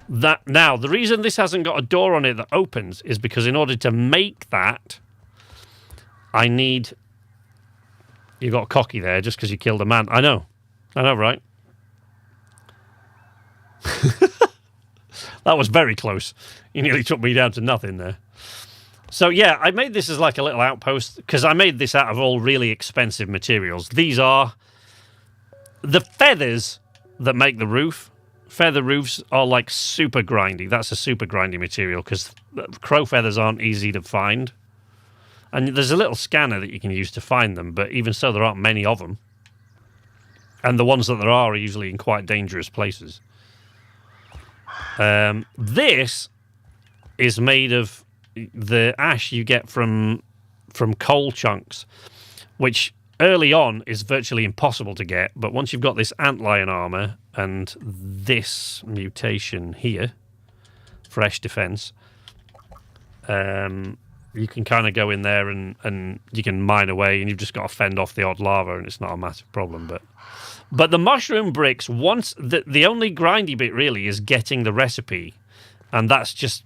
Now, the reason this hasn't got a door on it that opens is because in order to make that, I need... You got cocky there just because you killed a man. I know, right? That was very close. You nearly took me down to nothing there. So yeah, I made this as like a little outpost because I made this out of all really expensive materials. These are the feathers that make the roof. Feather roofs are like super grindy. That's a super grindy material because crow feathers aren't easy to find. And there's a little scanner that you can use to find them, but even so, there aren't many of them. And the ones that there are usually in quite dangerous places. This is made of the ash you get from coal chunks, which early on is virtually impossible to get, but once you've got this antlion armor and this mutation here, fresh defense, you can kind of go in there and you can mine away, and you've just got to fend off the odd lava, and it's not a massive problem. But the mushroom bricks, once the only grindy bit really is getting the recipe, and that's just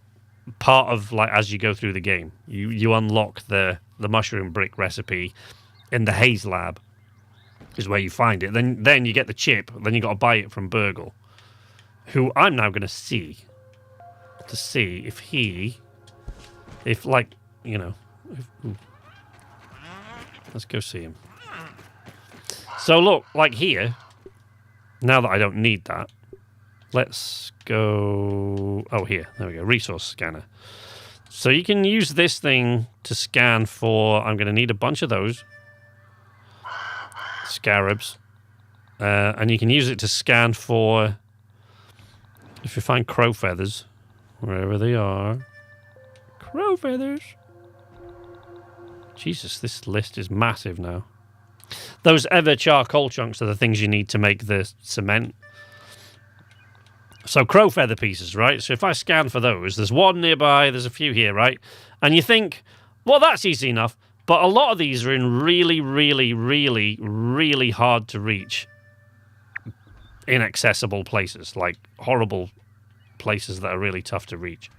part of like as you go through the game. You unlock the mushroom brick recipe in the Haze lab, is where you find it. Then you get the chip. Then you got to buy it from Burgle, who I'm now going to see if like, you know, let's go see him. So look, like here, now that I don't need that, let's go... Oh, here. There we go. Resource scanner. So you can use this thing to scan for... I'm going to need a bunch of those. Scarabs. And you can use it to scan for... If you find crow feathers, wherever they are. Crow feathers. Jesus, this list is massive now. Those ever charcoal chunks are the things you need to make the cement. So crow feather pieces, right? So if I scan for those, there's one nearby, there's a few here, right? And you think, well, that's easy enough. But a lot of these are in really, really, really, really hard to reach, inaccessible places, like horrible places that are really tough to reach.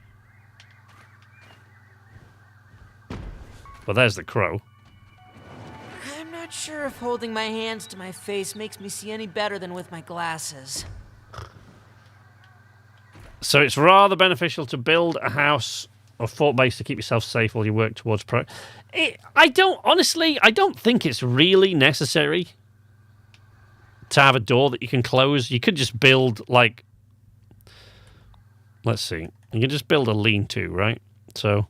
Well, there's the crow. I'm not sure if holding my hands to my face makes me see any better than with my glasses. So it's rather beneficial to build a house or fort base to keep yourself safe while you work towards I don't think it's really necessary to have a door that you can close. You could just build, like... Let's see. You can just build a lean-to, right? So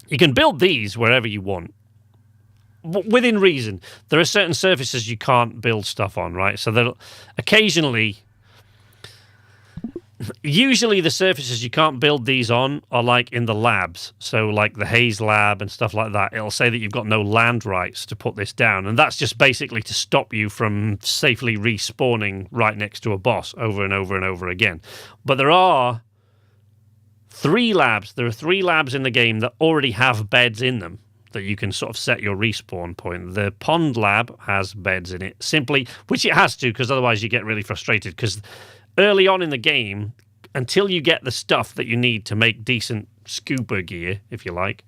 you can build these wherever you want. Within reason. There are certain surfaces you can't build stuff on, right? So that occasionally... Usually the surfaces you can't build these on are like in the labs. So like the Haze lab and stuff like that. It'll say that you've got no land rights to put this down. And that's just basically to stop you from safely respawning right next to a boss over and over and over again. But there are 3 labs. There are 3 labs in the game that already have beds in them that you can sort of set your respawn point. The pond lab has beds in it, simply, which it has to, because otherwise you get really frustrated, because early on in the game, until you get the stuff that you need to make decent scuba gear, if you like,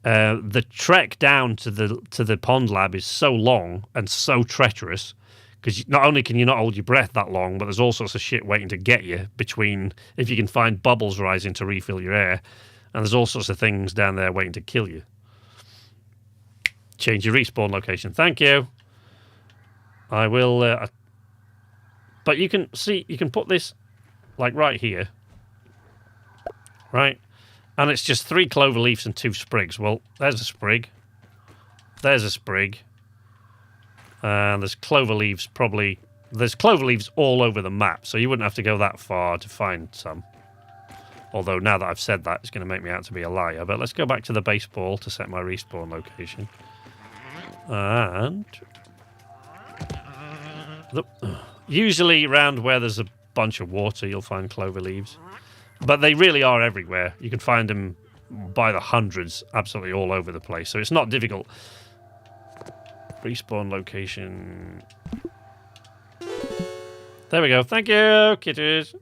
the trek down to the pond lab is so long and so treacherous, because not only can you not hold your breath that long, but there's all sorts of shit waiting to get you between, if you can find bubbles rising to refill your air, And there's all sorts of things down there waiting to kill you. Change your respawn location. Thank you. I will... but you can see, you can put this like right here. Right? And it's just 3 clover leaves and 2 sprigs. Well, there's a sprig. There's a sprig. And there's clover leaves probably... There's clover leaves all over the map, so you wouldn't have to go that far to find some. Although now that I've said that, it's going to make me out to be a liar. But let's go back to the baseball to set my respawn location. And... Usually around where there's a bunch of water, you'll find clover leaves. But they really are everywhere. You can find them by the hundreds, absolutely all over the place. So it's not difficult. Respawn location. There we go. Thank you, kitties.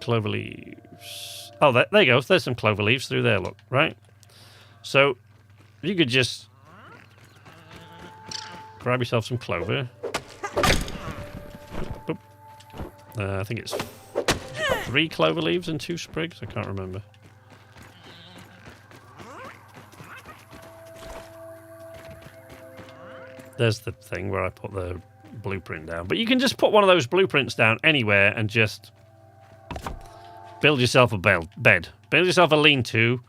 Clover leaves. Oh, there you go. There's some clover leaves through there, look. Right? So, you could just grab yourself some clover. I think it's 3 clover leaves and 2 sprigs. I can't remember. There's the thing where I put the blueprint down. But you can just put one of those blueprints down anywhere and just build yourself a bed. Build yourself a lean-to.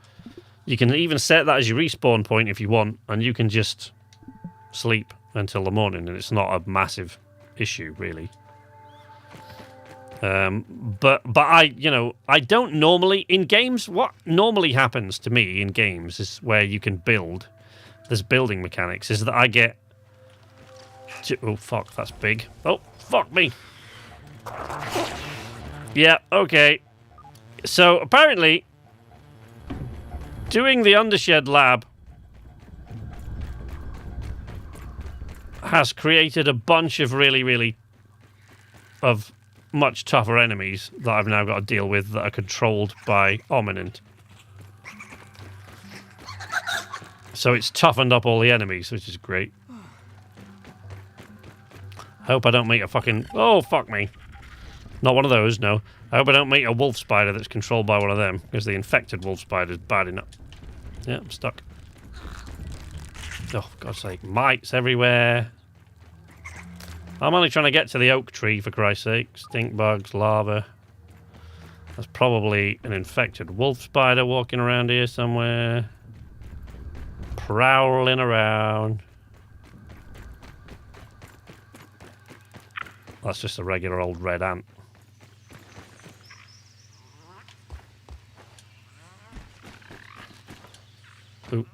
You can even set that as your respawn point if you want, and you can just sleep until the morning, and it's not a massive issue, really. But I, I don't normally, in games, what normally happens to me in games is where you can build, there's building mechanics, is that I get, oh fuck, that's big. Oh, fuck me. Yeah, okay. So, apparently, doing the Undershed lab has created a bunch of really much tougher enemies that I've now got to deal with that are controlled by Ominent. So it's toughened up all the enemies, which is great. I hope I don't meet a fucking... Oh, fuck me. Not one of those, no. I hope I don't meet a wolf spider that's controlled by one of them, because the infected wolf spider is bad enough. Yeah, I'm stuck. Oh, for God's sake. Mites everywhere. I'm only trying to get to the oak tree, for Christ's sake. Stink bugs, lava. That's probably an infected wolf spider walking around here somewhere. Prowling around. That's just a regular old red ant. Ooh.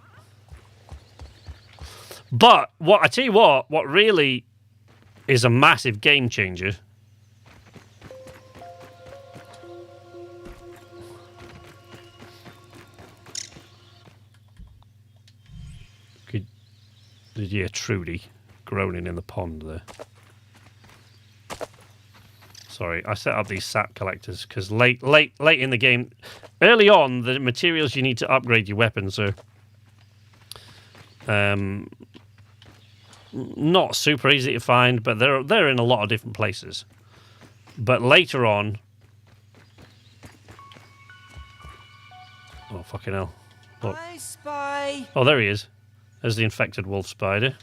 But, I tell you what really is a massive game changer. Did you hear Trudy groaning in the pond there? Sorry, I set up these sap collectors because late in the game, early on, the materials you need to upgrade your weapons are not super easy to find, but they're in a lot of different places. But later on, oh fucking hell! Look. I spy. Oh, there he is. There's the infected wolf spider.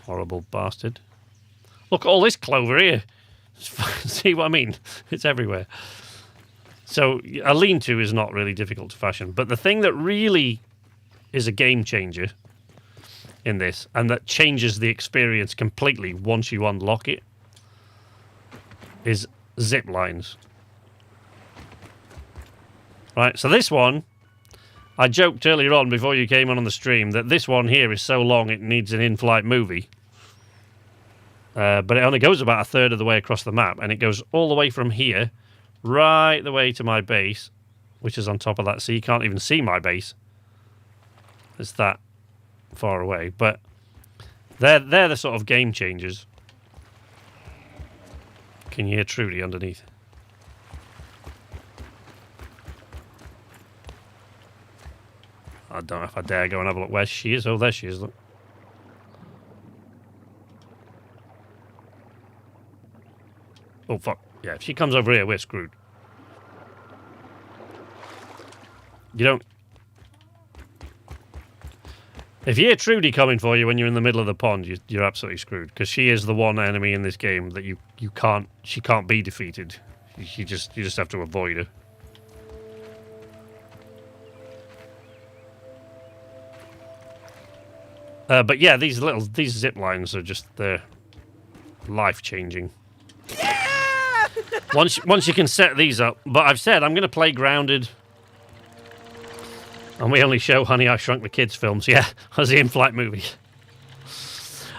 Horrible bastard! Look at all this clover here. See what I mean? It's everywhere. So a lean-to is not really difficult to fashion, but the thing that really is a game changer in this, and that changes the experience completely once you unlock it, is zip lines. Right, so this one, I joked earlier on before you came on the stream that this one here is so long it needs an in-flight movie. But it only goes about a third of the way across the map, and it goes all the way from here, right the way to my base, which is on top of that, so you can't even see my base. It's that far away, but they're the sort of game changers. Can you hear Trudy underneath? I don't know if I dare go and have a look where she is. Oh, there she is, look. Oh, fuck. Yeah, if she comes over here, we're screwed. You don't... If you hear Trudy coming for you when you're in the middle of the pond, you're absolutely screwed. Because she is the one enemy in this game that you can't... She can't be defeated. You just have to avoid her. But yeah, these zip lines are just... They're life-changing. Yeah! Once you can set these up... But I've said I'm going to play Grounded... And we only show Honey, I Shrunk the Kids films, yeah, as the in-flight movies.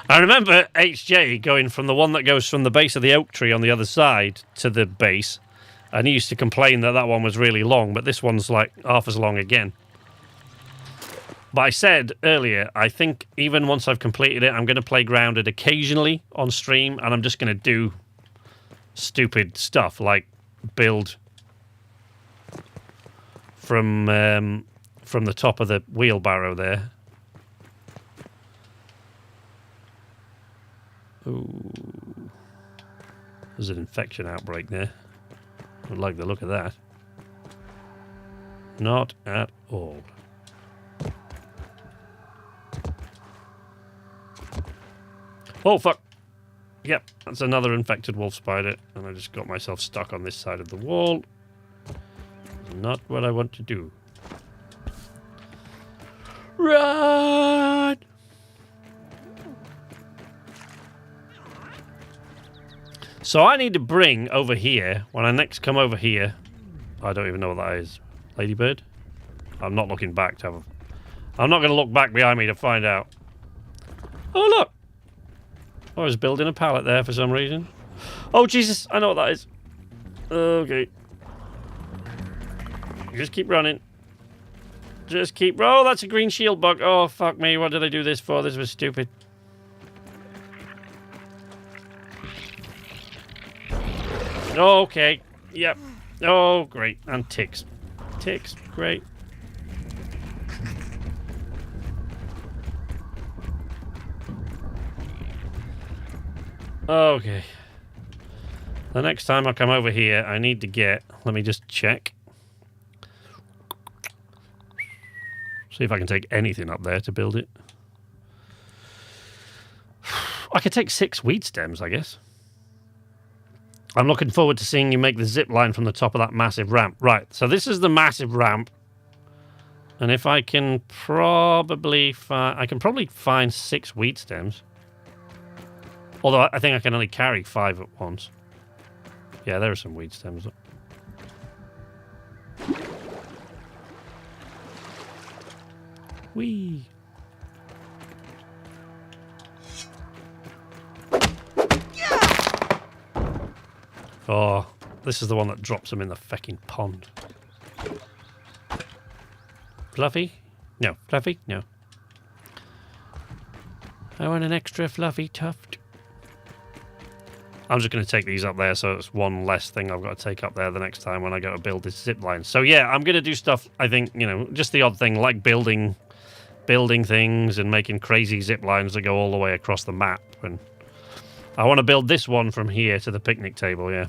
I remember HJ going from the one that goes from the base of the oak tree on the other side to the base, and he used to complain that that one was really long, but this one's like half as long again. But I said earlier, I think even once I've completed it, I'm going to play Grounded occasionally on stream, and I'm just going to do stupid stuff, like build from the top of the wheelbarrow there. Ooh. There's an infection outbreak there. I like the look of that. Not at all. Oh, fuck. Yep, that's another infected wolf spider. And I just got myself stuck on this side of the wall. Not what I want to do. Run! So I need to bring over here, when I next come over here, I don't even know what that is. Ladybird? I'm not looking back to have I'm not going to look back behind me to find out. Oh, look! I was building a pallet there for some reason. Oh, Jesus! I know what that is. Okay. Just keep running. Just keep... Oh, that's a green shield bug. Oh, fuck me. What did I do this for? This was stupid. Okay. Yep. Oh, great. And ticks. Ticks. Great. Okay. The next time I come over here, I need to get... Let me just check. See if I can take anything up there to build it. I could take 6 weed stems, I guess. I'm looking forward to seeing you make the zip line from the top of that massive ramp. Right, so this is the massive ramp. And if I can probably find... I can probably find 6 weed stems. Although I think I can only carry 5 at once. Yeah, there are some weed stems. Whee! Oh, this is the one that drops them in the fecking pond. Fluffy? No. Fluffy? No. I want an extra fluffy tuft. I'm just going to take these up there, so it's one less thing I've got to take up there the next time when I go to build this zip line. So yeah, I'm going to do stuff, I think, you know, just the odd thing, like building things and making crazy zip lines that go all the way across the map. And I want to build this one from here to the picnic table, yeah.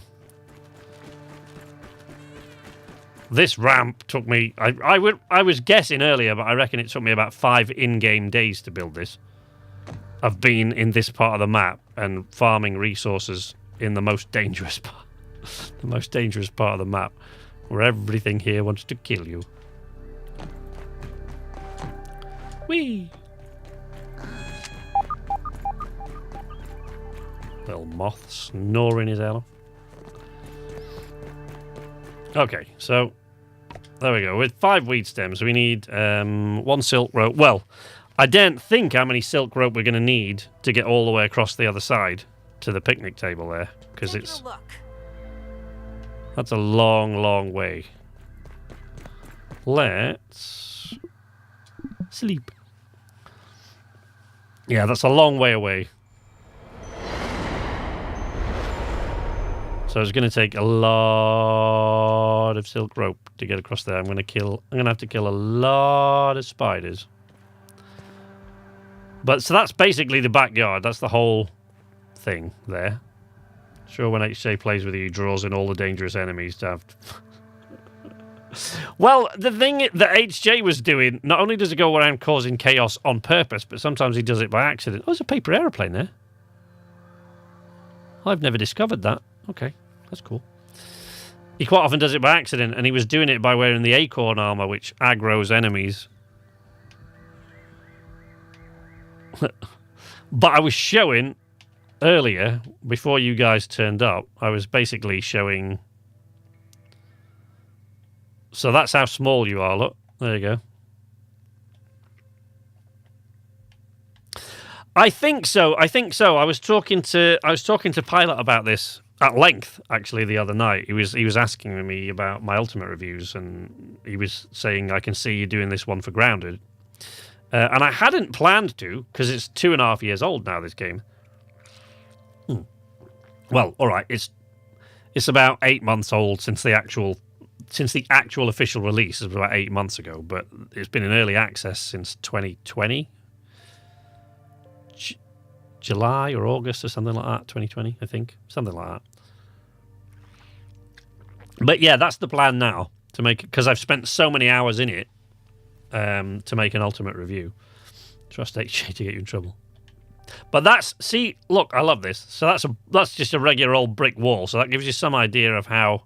This ramp took me... I was guessing earlier, but I reckon it took me about 5 in-game days to build this. I've been in this part of the map and farming resources in the most dangerous part. The most dangerous part of the map, where everything here wants to kill you. Whee! Little moth snoring his head off. Okay, so there we go. With 5 weed stems, we need 1 silk rope. Well, I don't think how many silk rope we're going to need to get all the way across the other side to the picnic table there, because it's... That's a long, long way. Let's sleep. Yeah, that's a long way away. So it's going to take a lot of silk rope to get across there. I'm going to have to kill a lot of spiders. But so that's basically the backyard. That's the whole thing there. Sure, when HJ plays with you, he draws in all the dangerous enemies to have. Well, the thing that HJ was doing, not only does he go around causing chaos on purpose, but sometimes he does it by accident. Oh, there's a paper aeroplane there. I've never discovered that. Okay, that's cool. He quite often does it by accident, and he was doing it by wearing the acorn armor, which aggroes enemies. But I was showing earlier, before you guys turned up, I was basically showing... So that's how small you are, look. There you go. I think so. I was talking to Pilot about this at length, actually, the other night. He was asking me about my Ultimate reviews, and he was saying, I can see you doing this one for Grounded. And I hadn't planned to, because it's 2.5 years old now, this game. Well, all right, it's about 8 months old since the actual official release. It was about 8 months ago, but it's been in early access since 2020. July or August or something like that, 2020, I think. Something like that. But yeah, that's the plan now, to make it, because I've spent so many hours in it, to make an Ultimate review. Trust HJ to get you in trouble. But see, look, I love this. So that's just a regular old brick wall. So that gives you some idea of how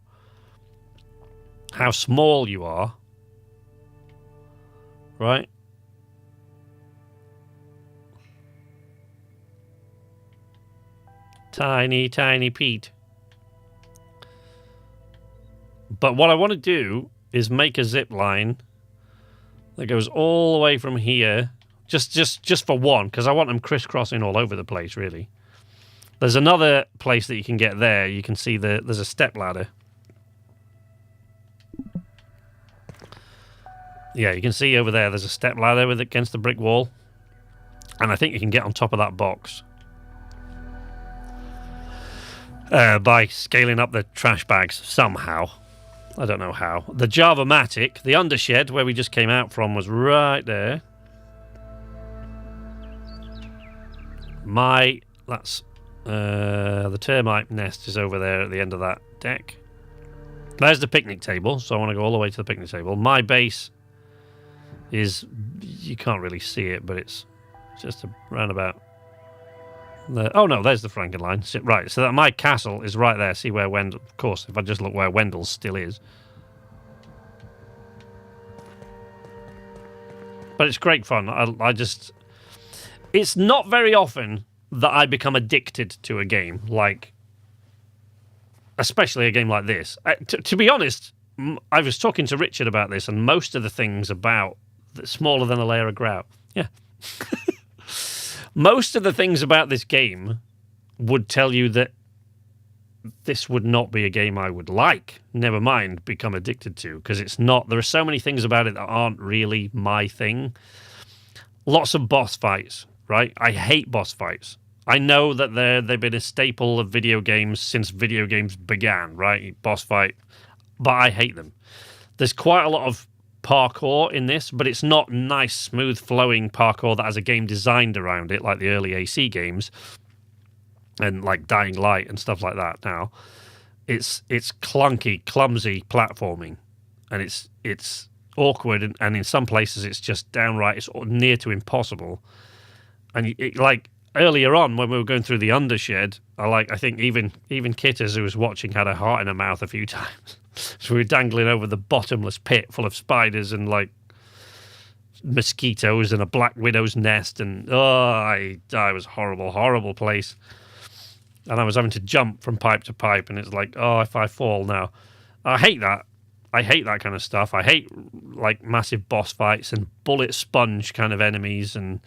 small you are. Right? Tiny, tiny Pete. But what I want to do is make a zip line that goes all the way from here, just for one, because I want them crisscrossing all over the place, really. There's another place that you can get there. You can see there's a step ladder. Yeah, you can see over there's a step ladder against the brick wall. And I think you can get on top of that box. By scaling up the trash bags somehow. I don't know how. The Java-matic, the Undershed, where we just came out from, was right there. The termite nest is over there at the end of that deck. There's the picnic table, so I want to go all the way to the picnic table. My base is, you can't really see it, but it's just a roundabout. Oh no, there's the Frankenline. Right, so that my castle is right there. See where Wendell, of course, if I just look where Wendell still is. But it's great fun. It's not very often that I become addicted to a game, like, especially a game like this. To be honest, I was talking to Richard about this, and most of the things about smaller than a layer of grout. Yeah. Most of the things about this game would tell you that this would not be a game I would like, never mind become addicted to, because it's not. There are so many things about it that aren't really my thing. Lots of boss fights, right? I hate boss fights. I know that they've been a staple of video games since video games began, right? Boss fight, but I hate them. There's quite a lot of parkour in this, but it's not nice, smooth, flowing parkour that has a game designed around it, like the early AC games and like Dying Light and stuff like that. Now, it's clunky, clumsy platforming, and it's awkward, and in some places it's just downright, it's near to impossible. And like earlier on when we were going through the Undershed, I think even Kitters, who was watching, had a heart in her mouth a few times. So we were dangling over the bottomless pit full of spiders and like mosquitoes and a black widow's nest, and it was horrible, horrible place. And I was having to jump from pipe to pipe, and it's like, if I fall now. I hate that. I hate that kind of stuff. I hate like massive boss fights and bullet sponge kind of enemies and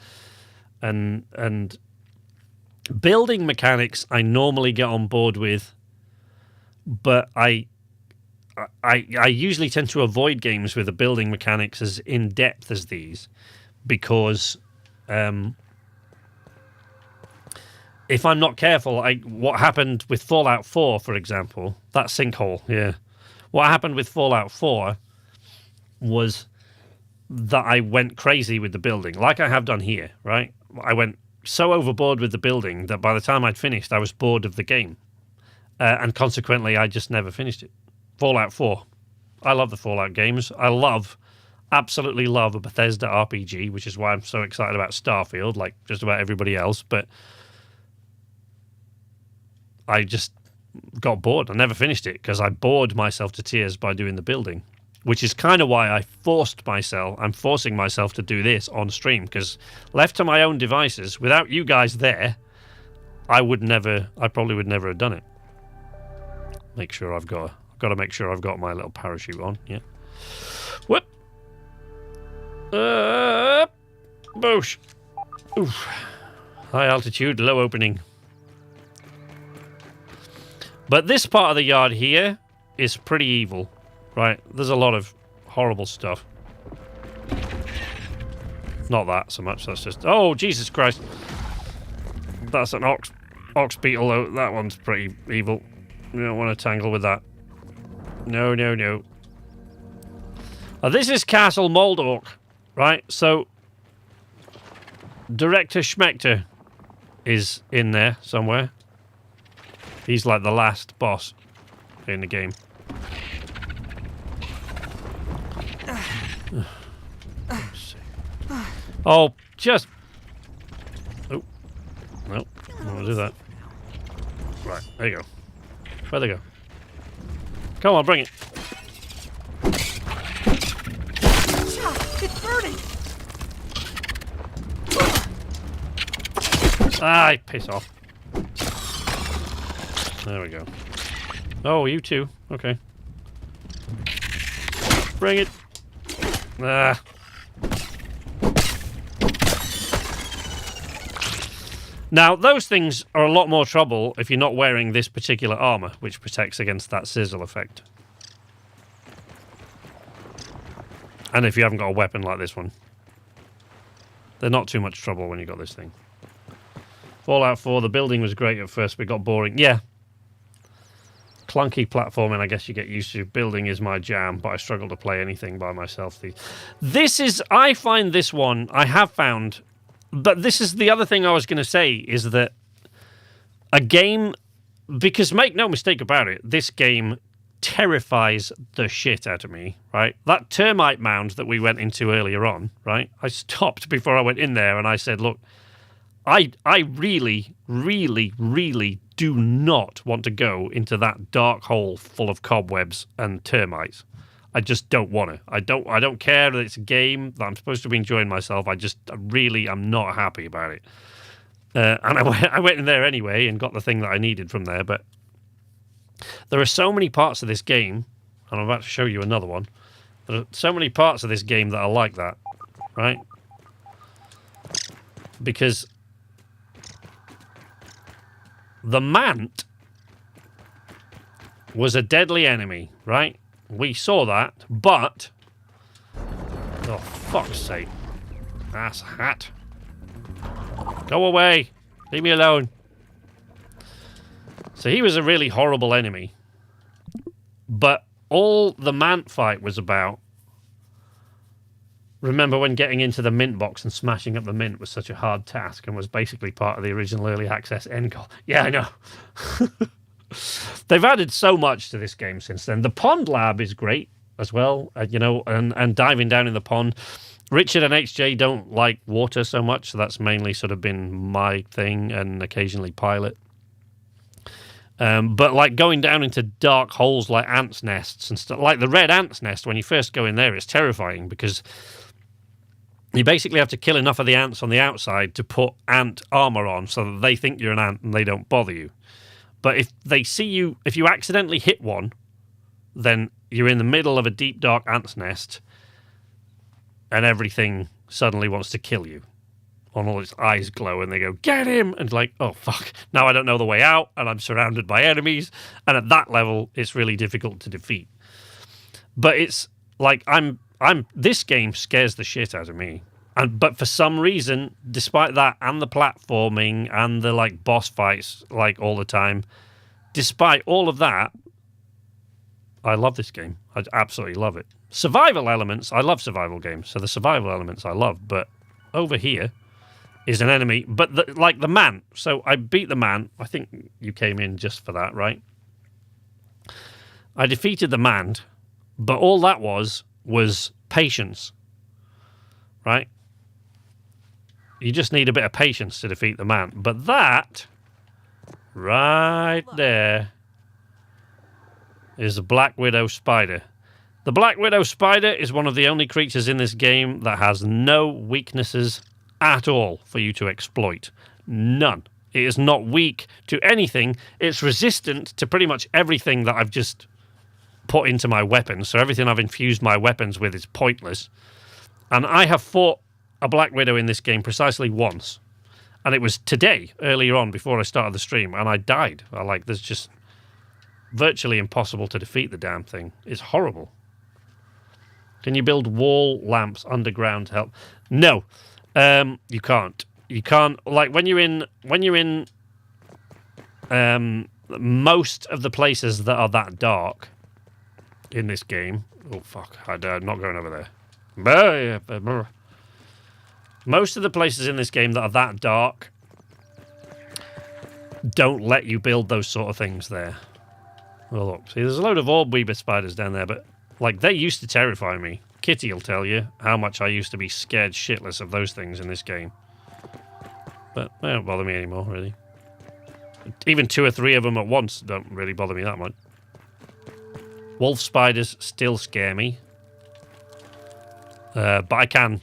building mechanics I normally get on board with, but I usually tend to avoid games with the building mechanics as in-depth as these, because if I'm not careful, what happened with Fallout 4, for example, that sinkhole, yeah. What happened with Fallout 4 was that I went crazy with the building, like I have done here, right? I went so overboard with the building that by the time I'd finished, I was bored of the game. And consequently, I just never finished it. Fallout 4. I love the Fallout games. Absolutely love a Bethesda RPG, which is why I'm so excited about Starfield, like just about everybody else. But I just got bored. I never finished it because I bored myself to tears by doing the building, which is kind of why I'm forcing myself to do this on stream, because left to my own devices, without you guys there, I probably would never have done it. I've got to make sure I've got my little parachute on. Yeah. Whoop. Boosh. Oof. High altitude, low opening. But this part of the yard here is pretty evil, right? There's a lot of horrible stuff. Not that so much, that's just... Oh, Jesus Christ. That's an ox beetle, though. That one's pretty evil. You don't want to tangle with that. No, no, no. This is Castle Moldork, right? So, Director Schmechter is in there somewhere. He's like the last boss in the game. Oh, just... Oh, no, I don't want to do that. Right, there you go. Where'd they go? Come on, bring it. It's burning! Ah, piss off. There we go. Oh, you too. Okay. Bring it. Ah. Now, those things are a lot more trouble if you're not wearing this particular armor, which protects against that sizzle effect. And if you haven't got a weapon like this one. They're not too much trouble when you got this thing. Fallout 4, the building was great at first, but it got boring. Yeah. Clunky platforming, I guess you get used to. Building is my jam, but I struggle to play anything by myself. I find this one, I have found... But this is the other thing I was going to say, is that a game... Because make no mistake about it, this game terrifies the shit out of me, right? That termite mound that we went into earlier on, right? I stopped before I went in there and I said, look, I really, really, really do not want to go into that dark hole full of cobwebs and termites. I just don't want to. I don't care that it's a game, that I'm supposed to be enjoying myself. I'm not happy about it. And I went in there anyway and got the thing that I needed from there. But there are so many parts of this game, and I'm about to show you another one. There are so many parts of this game that are like that, right? Because the Mant was a deadly enemy, right? We saw that, but... Oh, fuck's sake. Ass hat. Go away. Leave me alone. So he was a really horrible enemy. But all the Mant fight was about... Remember when getting into the mint box and smashing up the mint was such a hard task and was basically part of the original early access end goal? Yeah, I know. They've added so much to this game since then. The pond lab is great as well, and diving down in the pond. Richard and HJ don't like water so much, so that's mainly sort of been my thing, and occasionally Pilot. But like going down into dark holes like ants' nests and stuff, like the red ants' nest, when you first go in there, it's terrifying because you basically have to kill enough of the ants on the outside to put ant armor on so that they think you're an ant and they don't bother you. But if they see you, if you accidentally hit one, then you're in the middle of a deep, dark ant's nest and everything suddenly wants to kill you. And all its eyes glow and they go, get him! And like, oh, fuck. Now I don't know the way out and I'm surrounded by enemies. And at that level, it's really difficult to defeat. But it's like, this game scares the shit out of me. But for some reason, despite that and the platforming and the like boss fights like all the time, despite all of that, I love this game. I absolutely love it. Survival elements, I love survival games. So the survival elements I love. But over here is an enemy, but like the man. So I beat the man. I think you came in just for that, right? I defeated the man, But all that was patience, right? You just need a bit of patience to defeat the man. But that, right there, is a Black Widow spider. The Black Widow spider is one of the only creatures in this game that has no weaknesses at all for you to exploit. None. It is not weak to anything. It's resistant to pretty much everything that I've just put into my weapons. So everything I've infused my weapons with is pointless. And I have fought a Black Widow in this game precisely once. And it was today, earlier on, before I started the stream, and I died. There's just virtually impossible to defeat the damn thing. It's horrible. Can you build wall lamps underground to help? No, you can't. You can't. Like when you're in most of the places that are that dark in this game. Oh fuck! I'm not going over there. Most of the places in this game that are that dark don't let you build those sort of things there. Well, look, see, there's a load of orb weaver spiders down there, but like they used to terrify me. Kitty will tell you how much I used to be scared shitless of those things in this game. But they don't bother me anymore, really. Even 2 or 3 of them at once don't really bother me that much. Wolf spiders still scare me. But I can.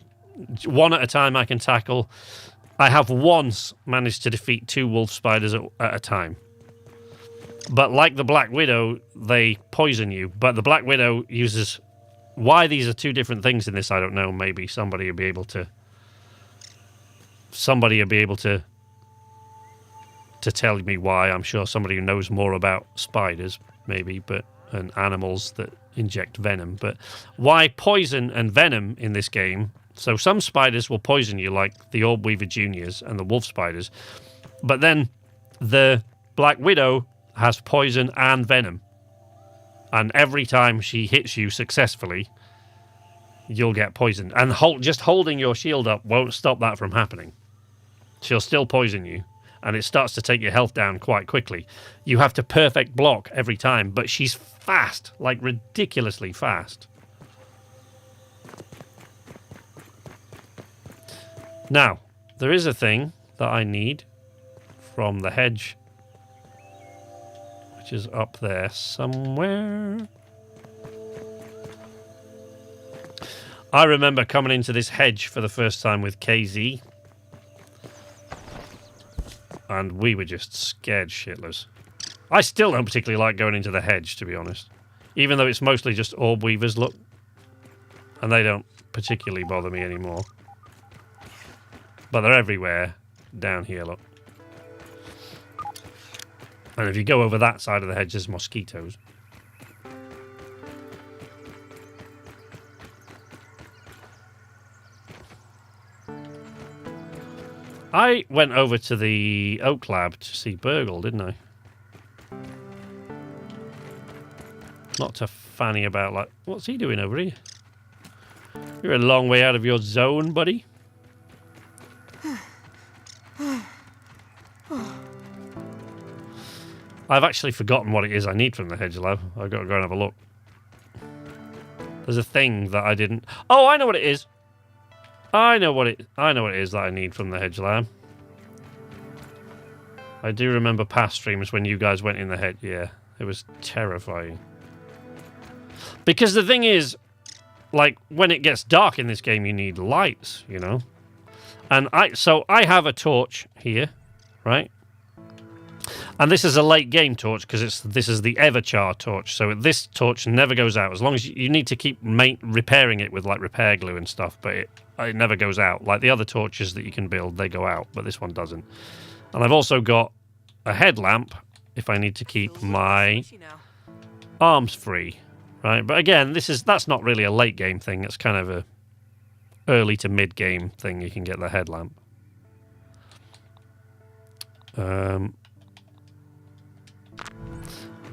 One at a time I can tackle. I have once managed to defeat 2 wolf spiders at a time. But like the Black Widow, they poison you. But the Black Widow uses... Why these are 2 different things in this, I don't know. Maybe somebody will be able to... to tell me why. I'm sure somebody who knows more about spiders, maybe, and animals that inject venom. But why poison and venom in this game? So some spiders will poison you, like the Orb Weaver Juniors and the wolf spiders. But then the Black Widow has poison and venom. And every time she hits you successfully, you'll get poisoned. And just holding your shield up won't stop that from happening. She'll still poison you. And it starts to take your health down quite quickly. You have to perfect block every time. But she's fast, like ridiculously fast. Now, there is a thing that I need from the hedge, which is up there somewhere. I remember coming into this hedge for the first time with KZ, and we were just scared shitless. I still don't particularly like going into the hedge, to be honest, even though it's mostly just orb weavers, look, and they don't particularly bother me anymore. But they're everywhere down here, look. And if you go over that side of the hedge, there's mosquitoes. I went over to the Oak Lab to see Burgle, didn't I? Not to fanny about like, what's he doing over here? You're a long way out of your zone, buddy. I've actually forgotten what it is I need from the hedge lab. I've got to go and have a look. There's a thing that I didn't... Oh, I know what it is. I know what it is that I need from the hedge lab. I do remember past streams when you guys went in the hedge. Yeah, it was terrifying. Because the thing is, like, when it gets dark in this game, you need lights, you know? And so I have a torch here, right? And this is a late game torch because this is the Everchar torch. So this torch never goes out as long as you need to keep repairing it with like repair glue and stuff. But it never goes out. Like the other torches that you can build, they go out, but this one doesn't. And I've also got a headlamp if I need to keep my arms free, right? But again, that's not really a late game thing. It's kind of a early to mid game thing. You can get the headlamp.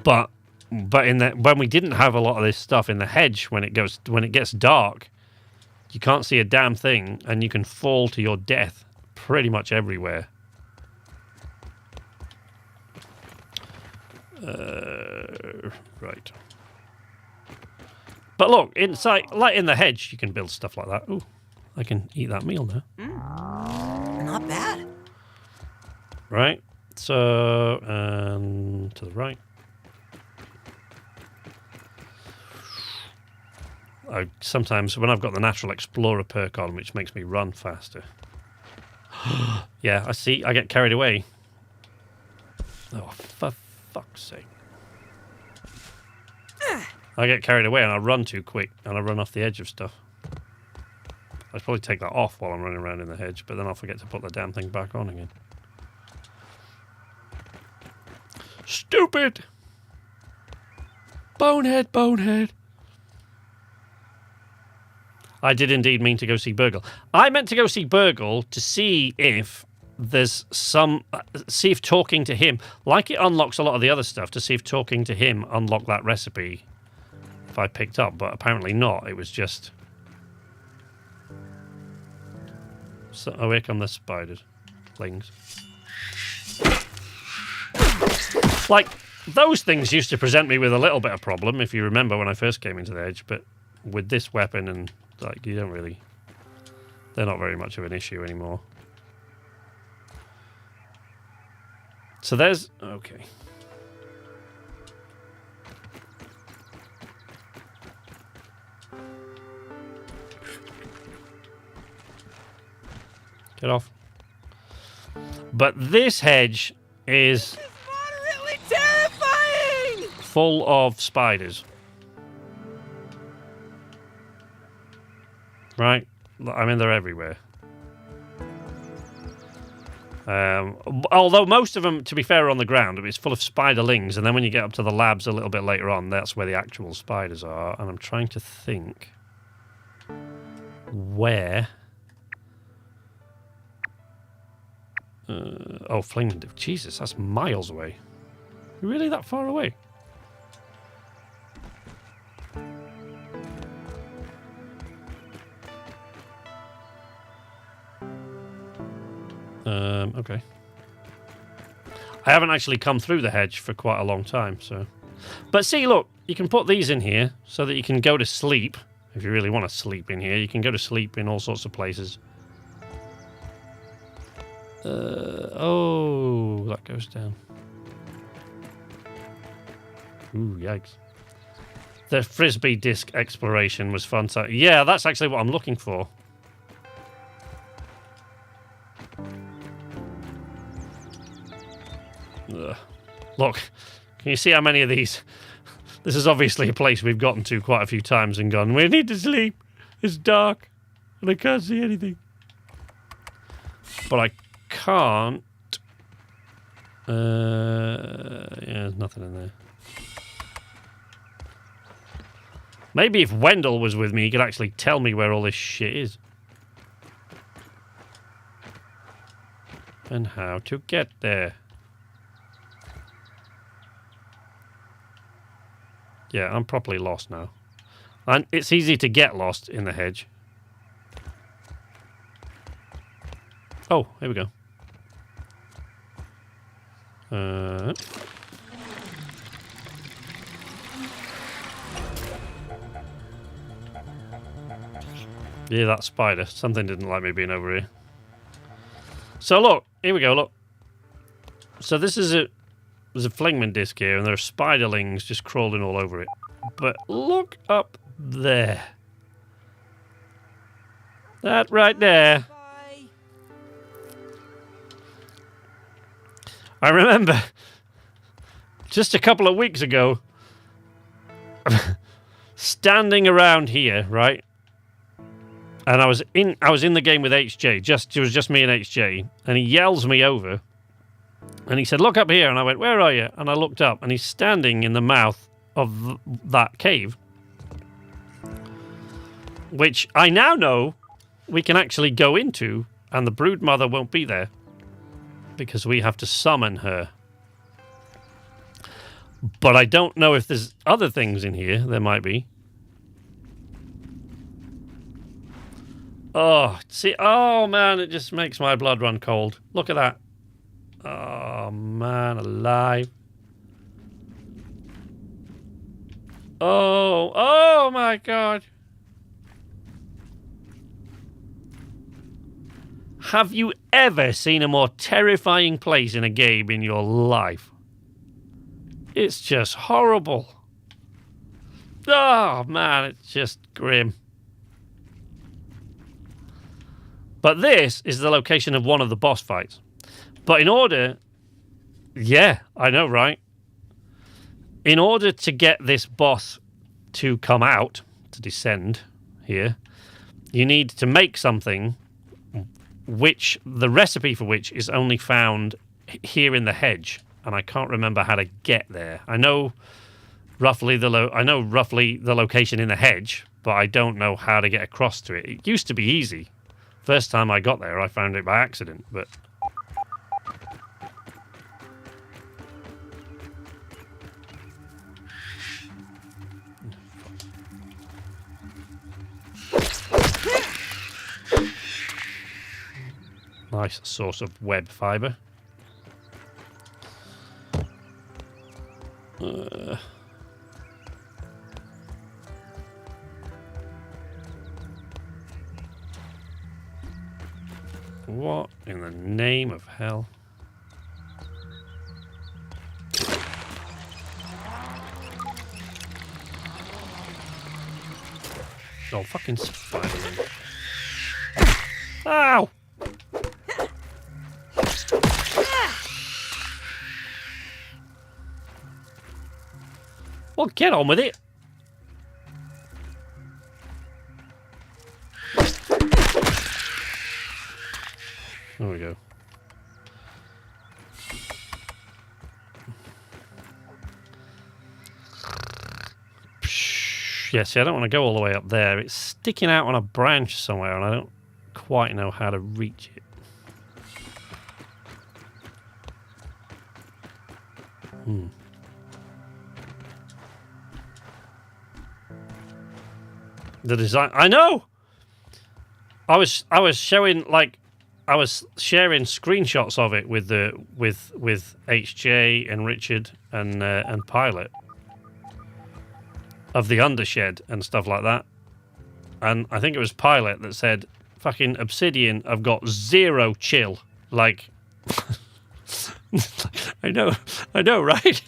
But when we didn't have a lot of this stuff in the hedge, when it gets dark, you can't see a damn thing, and you can fall to your death pretty much everywhere. Right. But look, inside, like in the hedge, you can build stuff like that. Ooh, I can eat that meal now. Not bad. Right. So, and to the right. Sometimes when I've got the Natural Explorer perk on, which makes me run faster. Yeah, I see. I get carried away. Oh, for fuck's sake. I get carried away and I run too quick and I run off the edge of stuff. I'd probably take that off while I'm running around in the hedge, but then I'll forget to put the damn thing back on again. Stupid! Bonehead, bonehead. I did indeed mean to go see Burgle. I meant to go see Burgle to see if there's some... see if talking to him... like it unlocks a lot of the other stuff, to see if talking to him unlocked that recipe if I picked up, but apparently not. It was just... So, oh, here come the spiders. Things. Like, those things used to present me with a little bit of problem, if you remember when I first came into the edge, but with this weapon and... like, you don't really... they're not very much of an issue anymore. So there's... okay. Get off. But this hedge is... Moderately terrifying! full of spiders. Right? I mean, they're everywhere. Although most of them, to be fair, are on the ground. It's full of spiderlings, and then when you get up to the labs a little bit later on, that's where the actual spiders are. And I'm trying to think where... oh, Flaming... Jesus, that's miles away. Really that far away? Okay. I haven't actually come through the hedge for quite a long time, so... But see, look, you can put these in here so that you can go to sleep. If you really want to sleep in here, you can go to sleep in all sorts of places. Oh, that goes down. Ooh, yikes. The Frisbee disc exploration was fun. So, yeah, that's actually what I'm looking for. Ugh. Look, can you see how many of these? This is obviously a place we've gotten to quite a few times and gone, we need to sleep. It's dark and I can't see anything. But I can't. Yeah, there's nothing in there. Maybe if Wendell was with me, he could actually tell me where all this shit is. And how to get there. Yeah, I'm properly lost now. And it's easy to get lost in the hedge. Oh, here we go. Yeah, that spider. Something didn't like me being over here. So look, here we go, look. So this is a... there's a Flingman disc here, and there are spiderlings just crawling all over it. But look up there. That right there. Bye. I remember just a couple of weeks ago standing around here, right? And I was in the game with HJ. It was just me and HJ, and he yells me over. And he said, look up here. And I went, where are you? And I looked up, and he's standing in the mouth of that cave. Which I now know we can actually go into, and the broodmother won't be there. Because we have to summon her. But I don't know if there's other things in here. There might be. Oh, see, oh man, it just makes my blood run cold. Look at that. Oh man, alive. Oh my god. Have you ever seen a more terrifying place in a game in your life? It's just horrible. Oh man, it's just grim. But this is the location of one of the boss fights. But in order... Yeah, I know, right? In order to get this boss to come out, to descend here, you need to make something which the recipe for which is only found here in the hedge, and I can't remember how to get there. I know roughly the location in the hedge, but I don't know how to get across to it. It used to be easy. First time I got there, I found it by accident, but... Nice source of web fibre. What in the name of hell? Oh, fucking Spider-Man. Ow! Well, get on with it. There we go. Yeah, see, I don't want to go all the way up there. It's sticking out on a branch somewhere, and I don't quite know how to reach it. The design, I know. I was showing, like, I was sharing screenshots of it with HJ and Richard and Pilot of the Undershed and stuff like that. And I think it was Pilot that said, "Fucking Obsidian, I've got zero chill." Like, I know, right?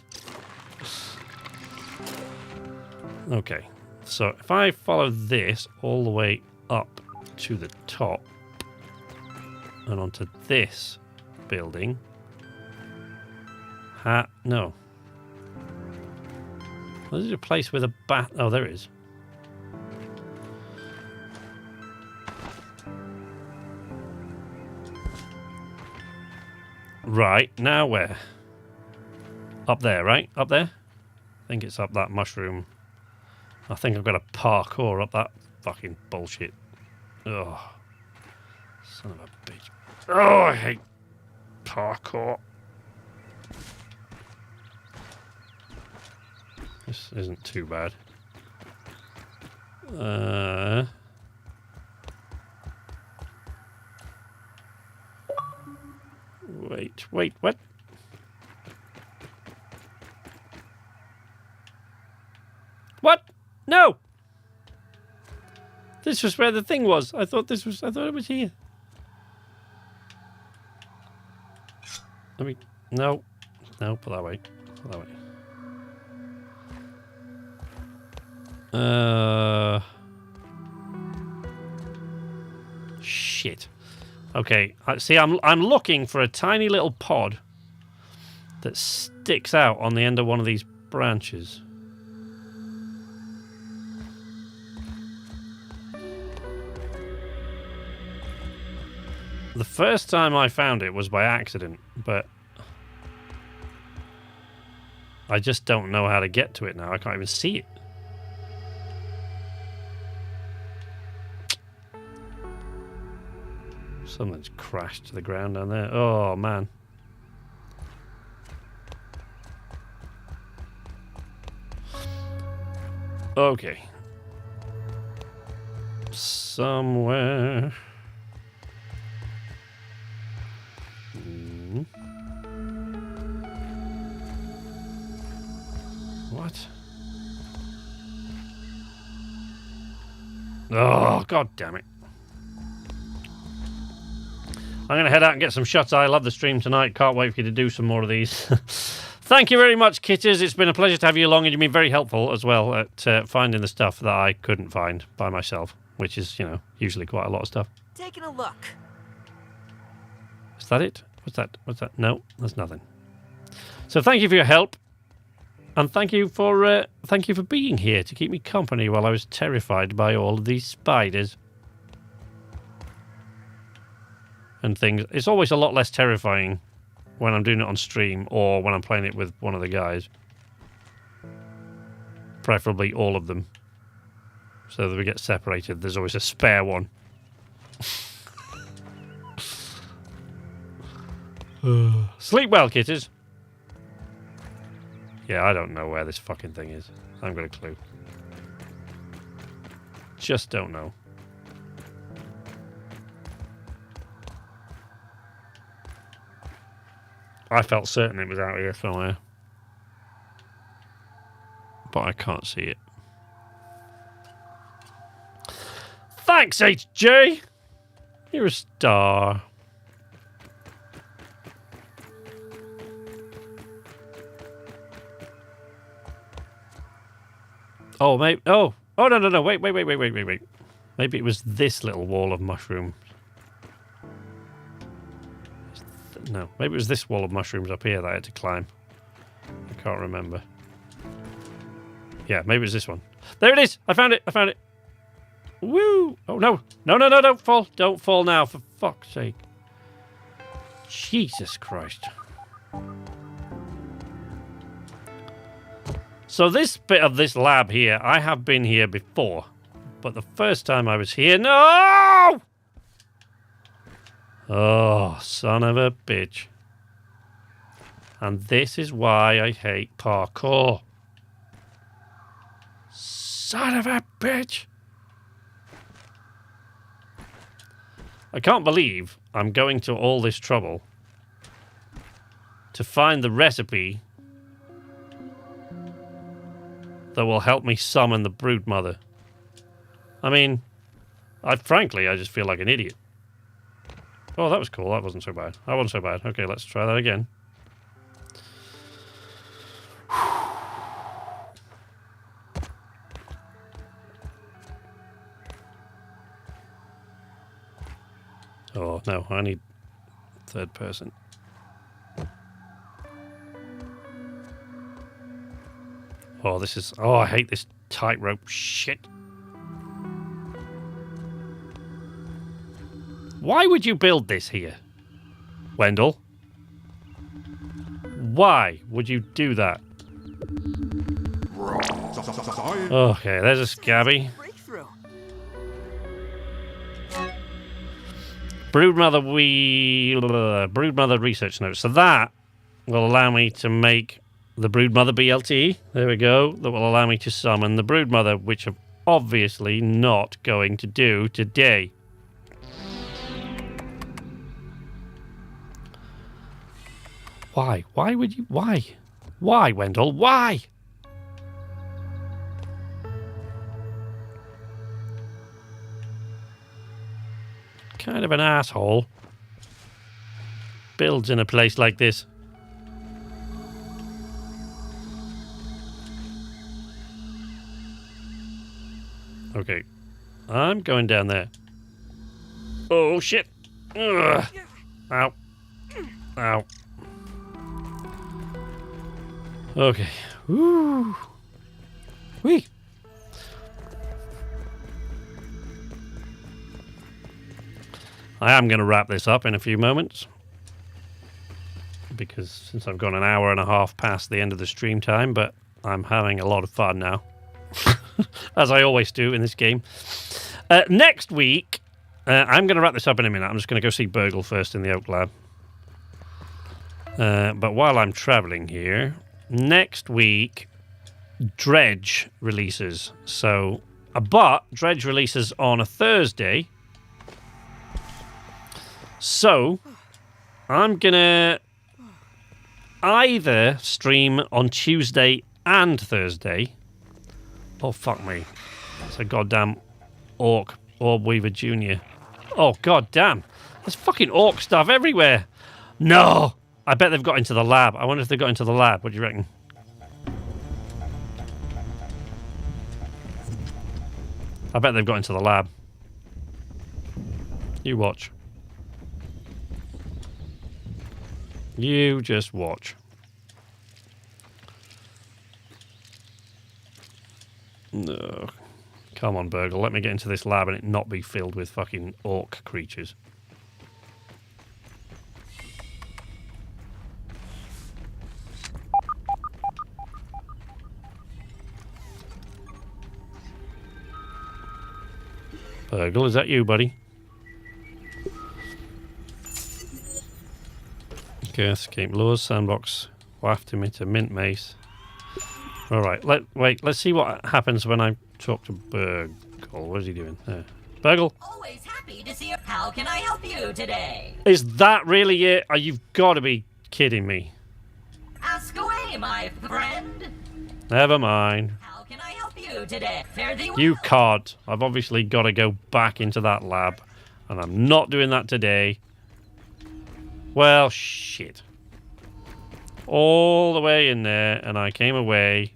Okay. So if I follow this all the way up to the top and onto this building, no. Well, there's a place with a bat. Oh, there is. Right, now where? Up there, right? Up there? I think it's up that mushroom. I think I've got to parkour up that fucking bullshit. Oh, son of a bitch. Oh, I hate parkour. This isn't too bad. Wait, what? What? No! This was where the thing was. I thought it was here. Let me... No, put that way. Shit. Okay, see, I'm looking for a tiny little pod that sticks out on the end of one of these branches. The first time I found it was by accident, but I just don't know how to get to it now. I can't even see it. Something's crashed to the ground down there. Oh, man. Okay. Somewhere... What? Oh, god damn it. I'm going to head out and get some shots. I love the stream tonight. Can't wait for you to do some more of these. Thank you very much, Kitters. It's been a pleasure to have you along, and you've been very helpful as well at finding the stuff that I couldn't find by myself, which is, you know, usually quite a lot of stuff. Taking a look. Is that it? What's that? What's that? No, there's nothing. So thank you for your help, and thank you for being here to keep me company while I was terrified by all of these spiders and things. It's always a lot less terrifying when I'm doing it on stream or when I'm playing it with one of the guys. Preferably all of them, so that we get separated. There's always a spare one. Sleep well, Kitters. Yeah, I don't know where this fucking thing is. I haven't got a clue. Just don't know. I felt certain it was out here somewhere. But I can't see it. Thanks, HJ! You're a star. Oh, maybe... Oh, no. Wait. Maybe it was this little wall of mushrooms. No, maybe it was this wall of mushrooms up here that I had to climb. I can't remember. Yeah, maybe it was this one. There it is! I found it! Woo! Oh, no, don't fall. Don't fall now, for fuck's sake. Jesus Christ. So this bit of this lab here, I have been here before. But the first time I was here... No! Oh, son of a bitch. And this is why I hate parkour. Son of a bitch! I can't believe I'm going to all this trouble to find the recipe that will help me summon the broodmother. I mean, frankly, I just feel like an idiot. Oh, that was cool. That wasn't so bad. Okay, let's try that again. Oh, no, I need third person. Oh, this is... Oh, I hate this tightrope shit. Why would you build this here, Wendell? Why would you do that? Okay, there's a scabby. Broodmother research notes. So that will allow me to make the broodmother BLT. There we go. That will allow me to summon the broodmother, which I'm obviously not going to do today. Why? Why would you? Why? Why, Wendell? Why? Kind of an asshole. Builds in a place like this. Okay. I'm going down there. Oh, shit. Ugh. Ow. Ow. Okay. Woo. Whee. I am going to wrap this up in a few moments. Because since I've gone an hour and a half past the end of the stream time, but I'm having a lot of fun now. As I always do in this game. Next week, I'm going to wrap this up in a minute. I'm just going to go see Burgle first in the Oak Lab. But while I'm traveling here, next week, Dredge releases. So, but Dredge releases on a Thursday. So, I'm going to either stream on Tuesday and Thursday. Oh, fuck me. It's a goddamn Orc Orb Weaver Jr. Oh, god damn. There's fucking orc stuff everywhere. No! I bet they've got into the lab. I wonder if they've got into the lab. What do you reckon? I bet they've got into the lab. You watch. You just watch. No. Come on, Burgle. Let me get into this lab and it not be filled with fucking orc creatures. Burgle, is that you, buddy? Okay, escape lures, sandbox, waft emitter, mint mace. Alright, let's see what happens when I talk to Burgle. What is he doing? There. Burgle? Always happy to see you. How can I help you today? Is that really it? You've got to be kidding me. Ask away, my friend. Never mind. How can I help you today? Fare thee well. You can't. I've obviously got to go back into that lab. And I'm not doing that today. Well, shit. All the way in there, and I came away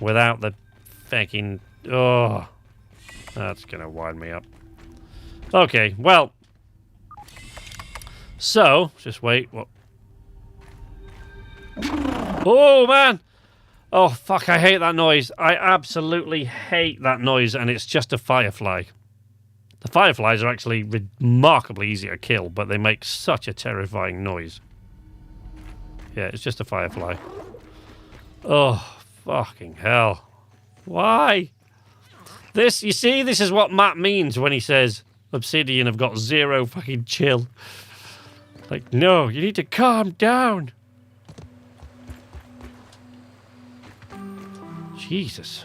without the fucking... Oh, that's going to wind me up. Okay, well. So, just wait. What? Oh, man. Oh, fuck, I hate that noise. I absolutely hate that noise, and it's just a firefly. The fireflies are actually remarkably easy to kill, but they make such a terrifying noise. Yeah, it's just a firefly. Oh, fucking hell. Why? This, you see, this is what Matt means when he says Obsidian have got zero fucking chill. Like, no, you need to calm down. Jesus.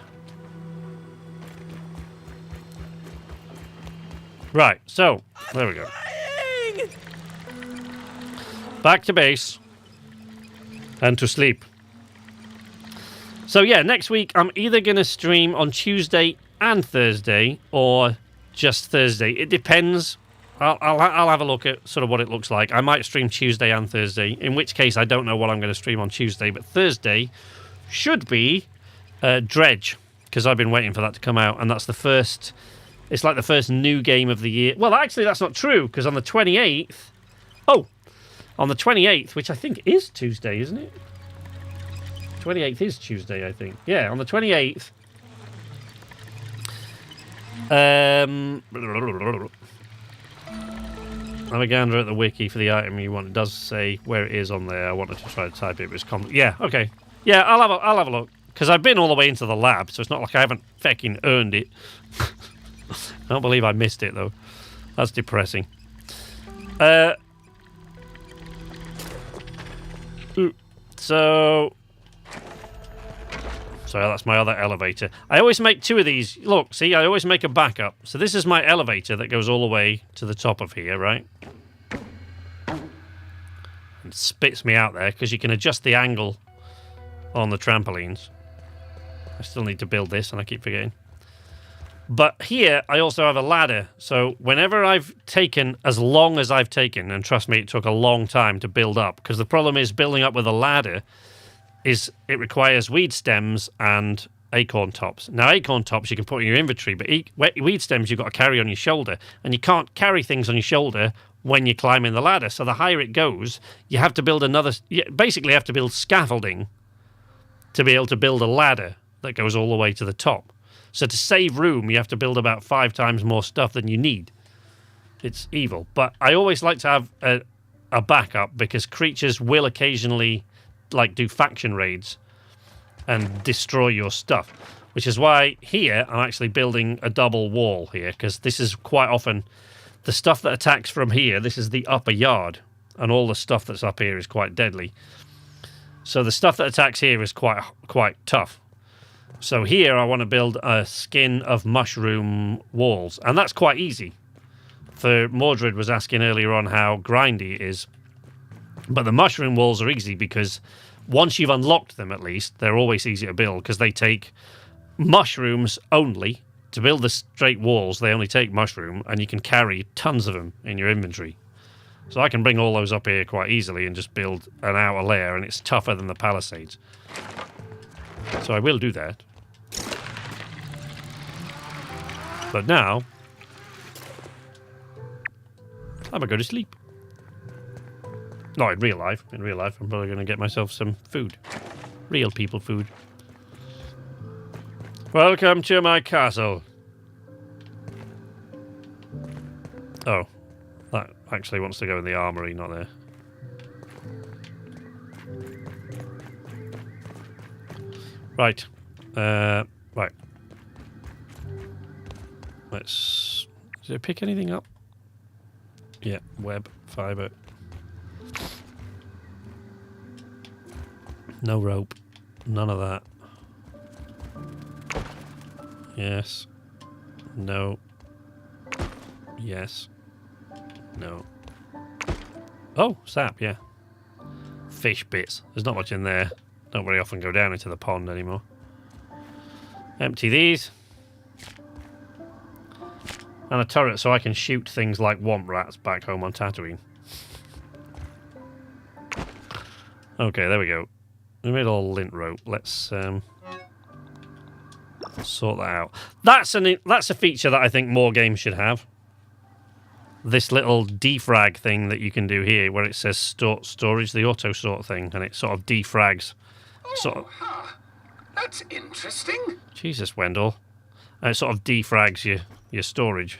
Right, so, there we go. Back to base. And to sleep. So yeah, next week I'm either going to stream on Tuesday and Thursday, or just Thursday. It depends. I'll have a look at sort of what it looks like. I might stream Tuesday and Thursday, in which case I don't know what I'm going to stream on Tuesday, but Thursday should be Dredge, because I've been waiting for that to come out, and that's the first... It's like the first new game of the year. Well, actually, that's not true, because on the 28th... Oh! On the 28th, which I think is Tuesday, isn't it? 28th is Tuesday, I think. Yeah, on the 28th. Have a gander at the wiki for the item you want. It does say where it is on there. I wanted to try to type it, but it's yeah, okay. Yeah, I'll have a look. Because I've been all the way into the lab, so it's not like I haven't fucking earned it. I don't believe I missed it, though. That's depressing. So... Sorry, that's my other elevator. I always make two of these. Look, see, I always make a backup. So this is my elevator that goes all the way to the top of here, right? And spits me out there, because you can adjust the angle on the trampolines. I still need to build this, and I keep forgetting. But here, I also have a ladder. So whenever I've taken as long as I've taken, and trust me, it took a long time to build up, because the problem is building up with a ladder is it requires weed stems and acorn tops. Now, acorn tops you can put in your inventory, but weed stems you've got to carry on your shoulder, and you can't carry things on your shoulder when you're climbing the ladder. So the higher it goes, you have to build basically have to build scaffolding to be able to build a ladder that goes all the way to the top. So to save room, you have to build about 5 times more stuff than you need. It's evil. But I always like to have a backup, because creatures will occasionally do faction raids and destroy your stuff. Which is why here I'm actually building a double wall here, because this is quite often the stuff that attacks from here. This is the upper yard, and all the stuff that's up here is quite deadly. So the stuff that attacks here is quite tough. So here I want to build a skin of mushroom walls, and that's quite easy. For Mordred was asking earlier on how grindy it is. But the mushroom walls are easy, because once you've unlocked them, at least, they're always easy to build, because they take mushrooms only, to build the straight walls, they only take mushroom, and you can carry tons of them in your inventory. So I can bring all those up here quite easily and just build an outer layer, and it's tougher than the palisades. So I will do that. But now, I'm gonna go to sleep. Not in real life. In real life, I'm probably gonna get myself some food. Real people food. Welcome to my castle. Oh, that actually wants to go in the armory, not there. Right. Right. Let's... Did it pick anything up? Yeah, web, fibre. No rope. None of that. Yes. No. Yes. No. Oh, sap, yeah. Fish bits. There's not much in there. Don't very often go down into the pond anymore. Empty these. And a turret so I can shoot things like womp rats back home on Tatooine. Okay, there we go. We made all lint rope. Let's sort that out. That's a feature that I think more games should have. This little defrag thing that you can do here, where it says storage, the auto sort thing, and it sort of defrags. That's interesting. Jesus, Wendell. And it sort of defrags your storage.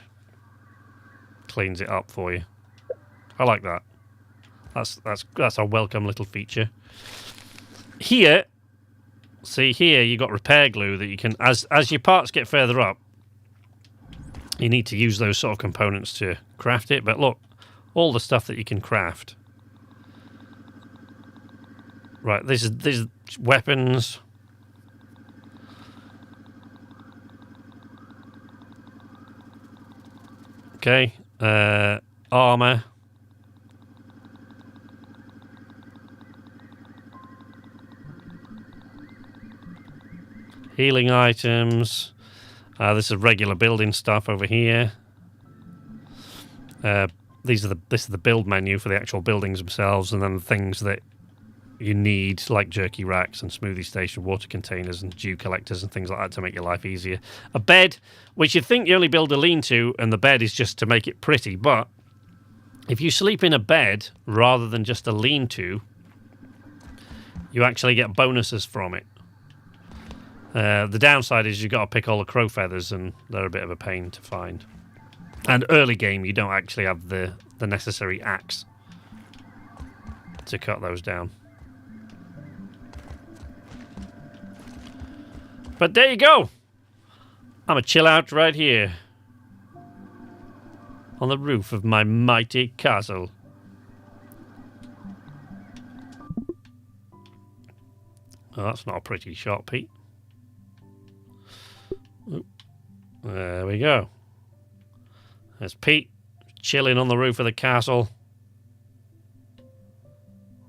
Cleans it up for you. I like that. That's a welcome little feature. Here, see here, you got repair glue that you can, as your parts get further up, you need to use those sort of components to craft it. But look, all the stuff that you can craft. Right, this is weapons. Okay, armor. Healing items. This is regular building stuff over here. This is the build menu for the actual buildings themselves, and then the things that you need, like jerky racks and smoothie station, water containers and dew collectors and things like that to make your life easier. A bed, which you'd think you only build a lean-to, and the bed is just to make it pretty, but if you sleep in a bed rather than just a lean-to, you actually get bonuses from it. The downside is you've got to pick all the crow feathers, and they're a bit of a pain to find. And early game, you don't actually have the necessary axe to cut those down. But there you go. I'm a chill out right here on the roof of my mighty castle. Oh, that's not a pretty shot, Pete. Oop. There we go. There's Pete chilling on the roof of the castle.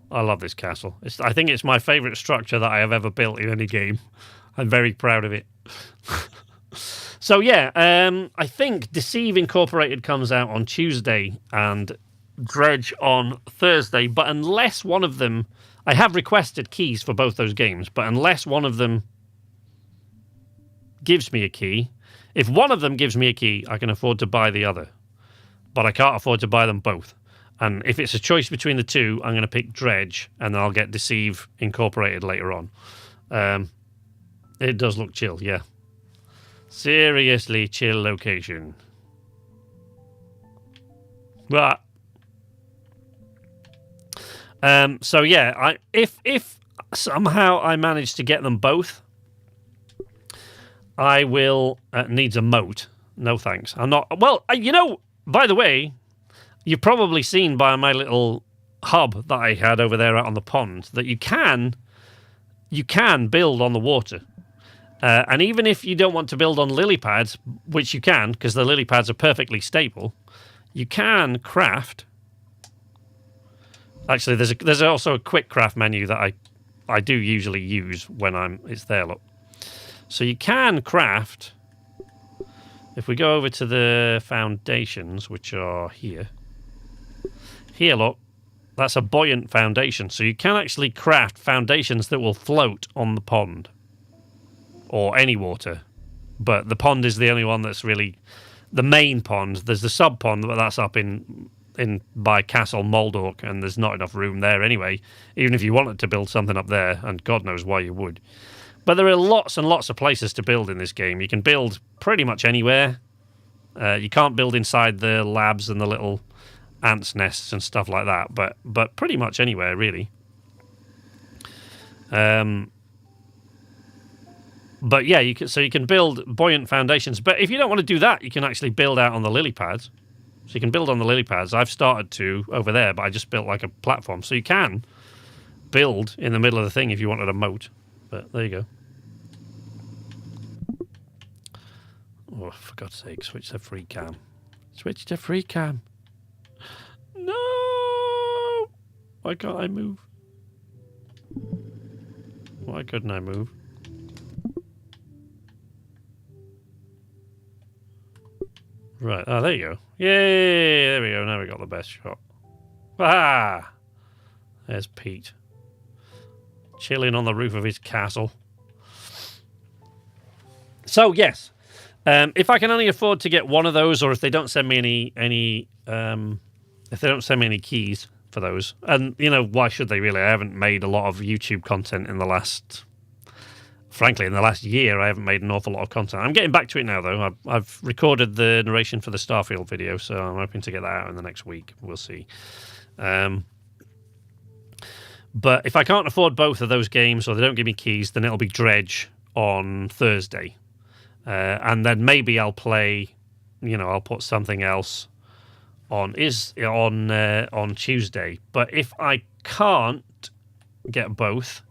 I love this castle. I think it's my favourite structure that I have ever built in any game. I'm very proud of it. So yeah, I think Deceive Incorporated comes out on Tuesday and Dredge on Thursday, but unless one of them... I have requested keys for both those games, but unless one of them gives me a key... If one of them gives me a key, I can afford to buy the other. But I can't afford to buy them both. And if it's a choice between the two, I'm going to pick Dredge, and then I'll get Deceive Incorporated later on. It does look chill, yeah. Seriously chill location. But so yeah, if somehow I manage to get them both, I will needs a moat. No thanks. I'm not. Well, you know, by the way, you've probably seen by my little hub that I had over there out on the pond that you can build on the water. And even if you don't want to build on lily pads, which you can, because the lily pads are perfectly stable, you can craft. Actually, there's also a quick craft menu that I do usually use when it's there. Look, so you can craft if we go over to the foundations, which are here. Here, look. That's a buoyant foundation. So you can actually craft foundations that will float on the pond. Or any water. But the pond is the only one that's really... The main pond. There's the sub-pond, but that's up in by Castle Moldork, and there's not enough room there anyway, even if you wanted to build something up there, and God knows why you would. But there are lots and lots of places to build in this game. You can build pretty much anywhere. You can't build inside the labs and the little ants' nests and stuff like that, but pretty much anywhere, really. But yeah, you can build buoyant foundations. But if you don't want to do that, you can actually build out on the lily pads. So you can build on the lily pads. I've started to over there, but I just built like a platform. So you can build in the middle of the thing if you wanted a moat. But there you go. Oh, for God's sake, switch to free cam. Switch to free cam. No! Why can't I move? Why couldn't I move? Right, oh, there you go. Yay! There we go, now we got the best shot. Ah! There's Pete. Chilling on the roof of his castle. So, yes. If I can only afford to get one of those, or if they don't send me any if they don't send me any keys for those, and, you know, why should they really? I haven't made a lot of YouTube content in the last... Frankly, in the last year, I haven't made an awful lot of content. I'm getting back to it now, though. I've recorded the narration for the Starfield video, so I'm hoping to get that out in the next week. We'll see. But if I can't afford both of those games, or they don't give me keys, then it'll be Dredge on Thursday. And then maybe I'll play, you know, I'll put something else on Tuesday. But if I can't get both...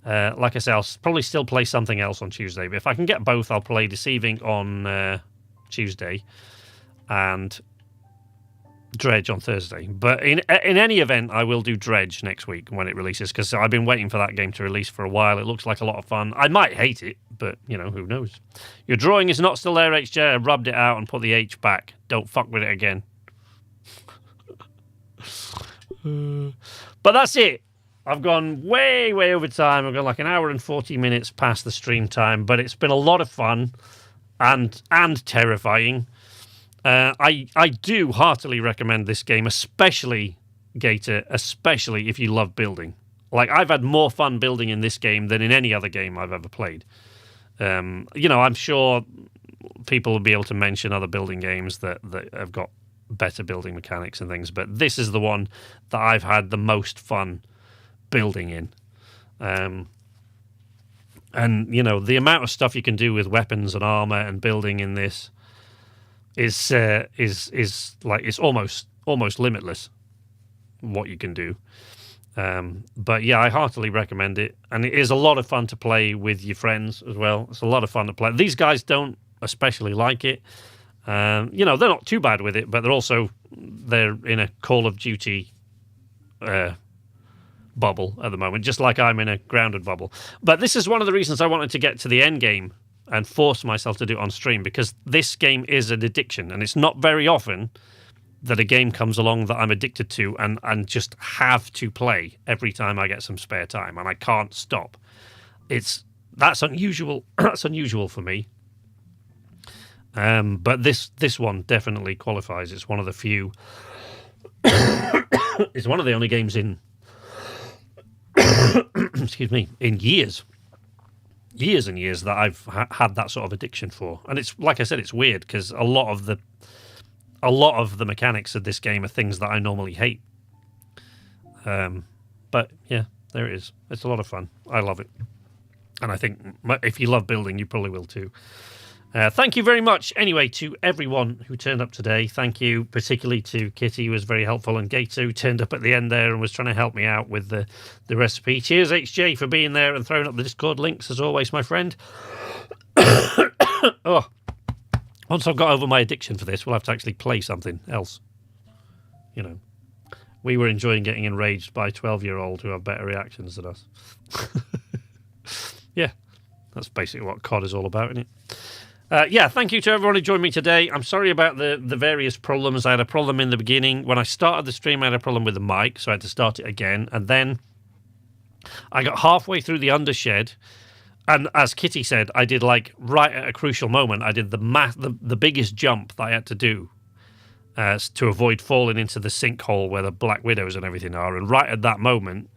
like I say, I'll probably still play something else on Tuesday. But if I can get both, I'll play Deceiving on Tuesday and Dredge on Thursday. But in any event, I will do Dredge next week when it releases, because I've been waiting for that game to release for a while. It looks like a lot of fun. I might hate it, but, you know, who knows. Your drawing is not still there, HJ. I rubbed it out and put the H back. Don't fuck with it again. But that's it. I've gone way, way over time. I've gone like an hour and 40 minutes past the stream time, but it's been a lot of fun and terrifying. I do heartily recommend this game, especially, Gator, especially if you love building. Like, I've had more fun building in this game than in any other game I've ever played. You know, I'm sure people will be able to mention other building games that have got better building mechanics and things, but this is the one that I've had the most fun building in. And, you know, the amount of stuff you can do with weapons and armor and building in this is like, it's almost limitless what you can do. But yeah, I heartily recommend it, and it is a lot of fun to play with your friends as well. It's a lot of fun to play. These guys don't especially like it. You know, they're not too bad with it, but they're in a Call of Duty bubble at the moment, just like I'm in a Grounded bubble. But this is one of the reasons I wanted to get to the end game and force myself to do it on stream, because this game is an addiction, and it's not very often that a game comes along that I'm addicted to and just have to play every time I get some spare time, and I can't stop. That's unusual. That's unusual for me. But this one definitely qualifies. It's one of the few. It's one of the only games in excuse me, in years and years that I've had that sort of addiction for. And it's, like I said, it's weird because a lot of the mechanics of this game are things that I normally hate. But yeah, there it is. It's a lot of fun. I love it. And I think if you love building, you probably will too. Thank you very much, anyway, to everyone who turned up today. Thank you particularly to Kitty, who was very helpful, and Gato, who turned up at the end there and was trying to help me out with the recipe. Cheers, HJ, for being there and throwing up the Discord links, as always, my friend. Oh, once I've got over my addiction for this, we'll have to actually play something else. You know, we were enjoying getting enraged by 12-year-olds who have better reactions than us. Yeah, that's basically what COD is all about, isn't it? Yeah, thank you to everyone who joined me today. I'm sorry about the various problems. I had a problem in the beginning. When I started the stream, I had a problem with the mic, so I had to start it again. And then I got halfway through the Undershed, and as Kitty said, I did like right at a crucial moment. I did the biggest jump that I had to do to avoid falling into the sinkhole where the Black Widows and everything are. And right at that moment,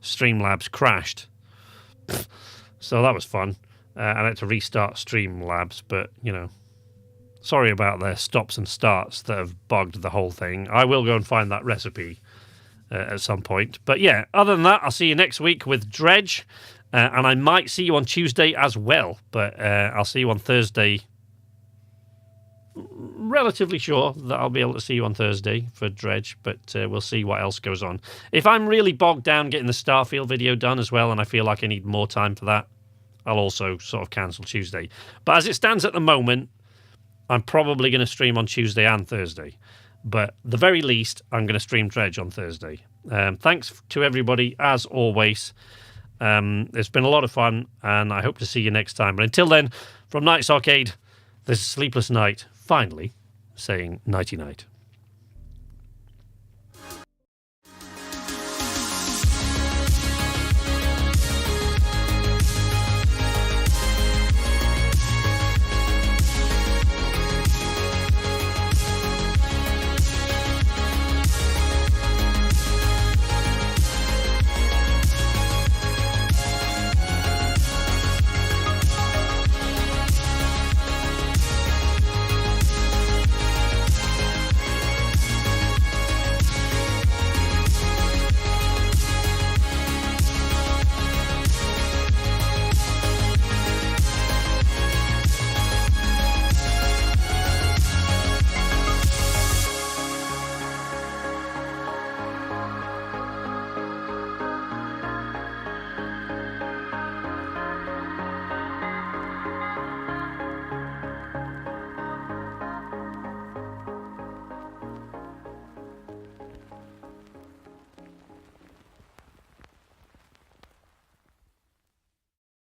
Streamlabs crashed. So that was fun. I had to restart Streamlabs, but, you know, sorry about their stops and starts that have bogged the whole thing. I will go and find that recipe at some point. But yeah, other than that, I'll see you next week with Dredge, and I might see you on Tuesday as well, but I'll see you on Thursday. Relatively sure that I'll be able to see you on Thursday for Dredge, but we'll see what else goes on. If I'm really bogged down getting the Starfield video done as well, and I feel like I need more time for that, I'll also sort of cancel Tuesday. But as it stands at the moment, I'm probably going to stream on Tuesday and Thursday. But the very least, I'm going to stream Dredge on Thursday. Thanks to everybody, as always. It's been a lot of fun, and I hope to see you next time. But until then, from Night's Arcade, this is Sleepless Night, finally saying nighty-night.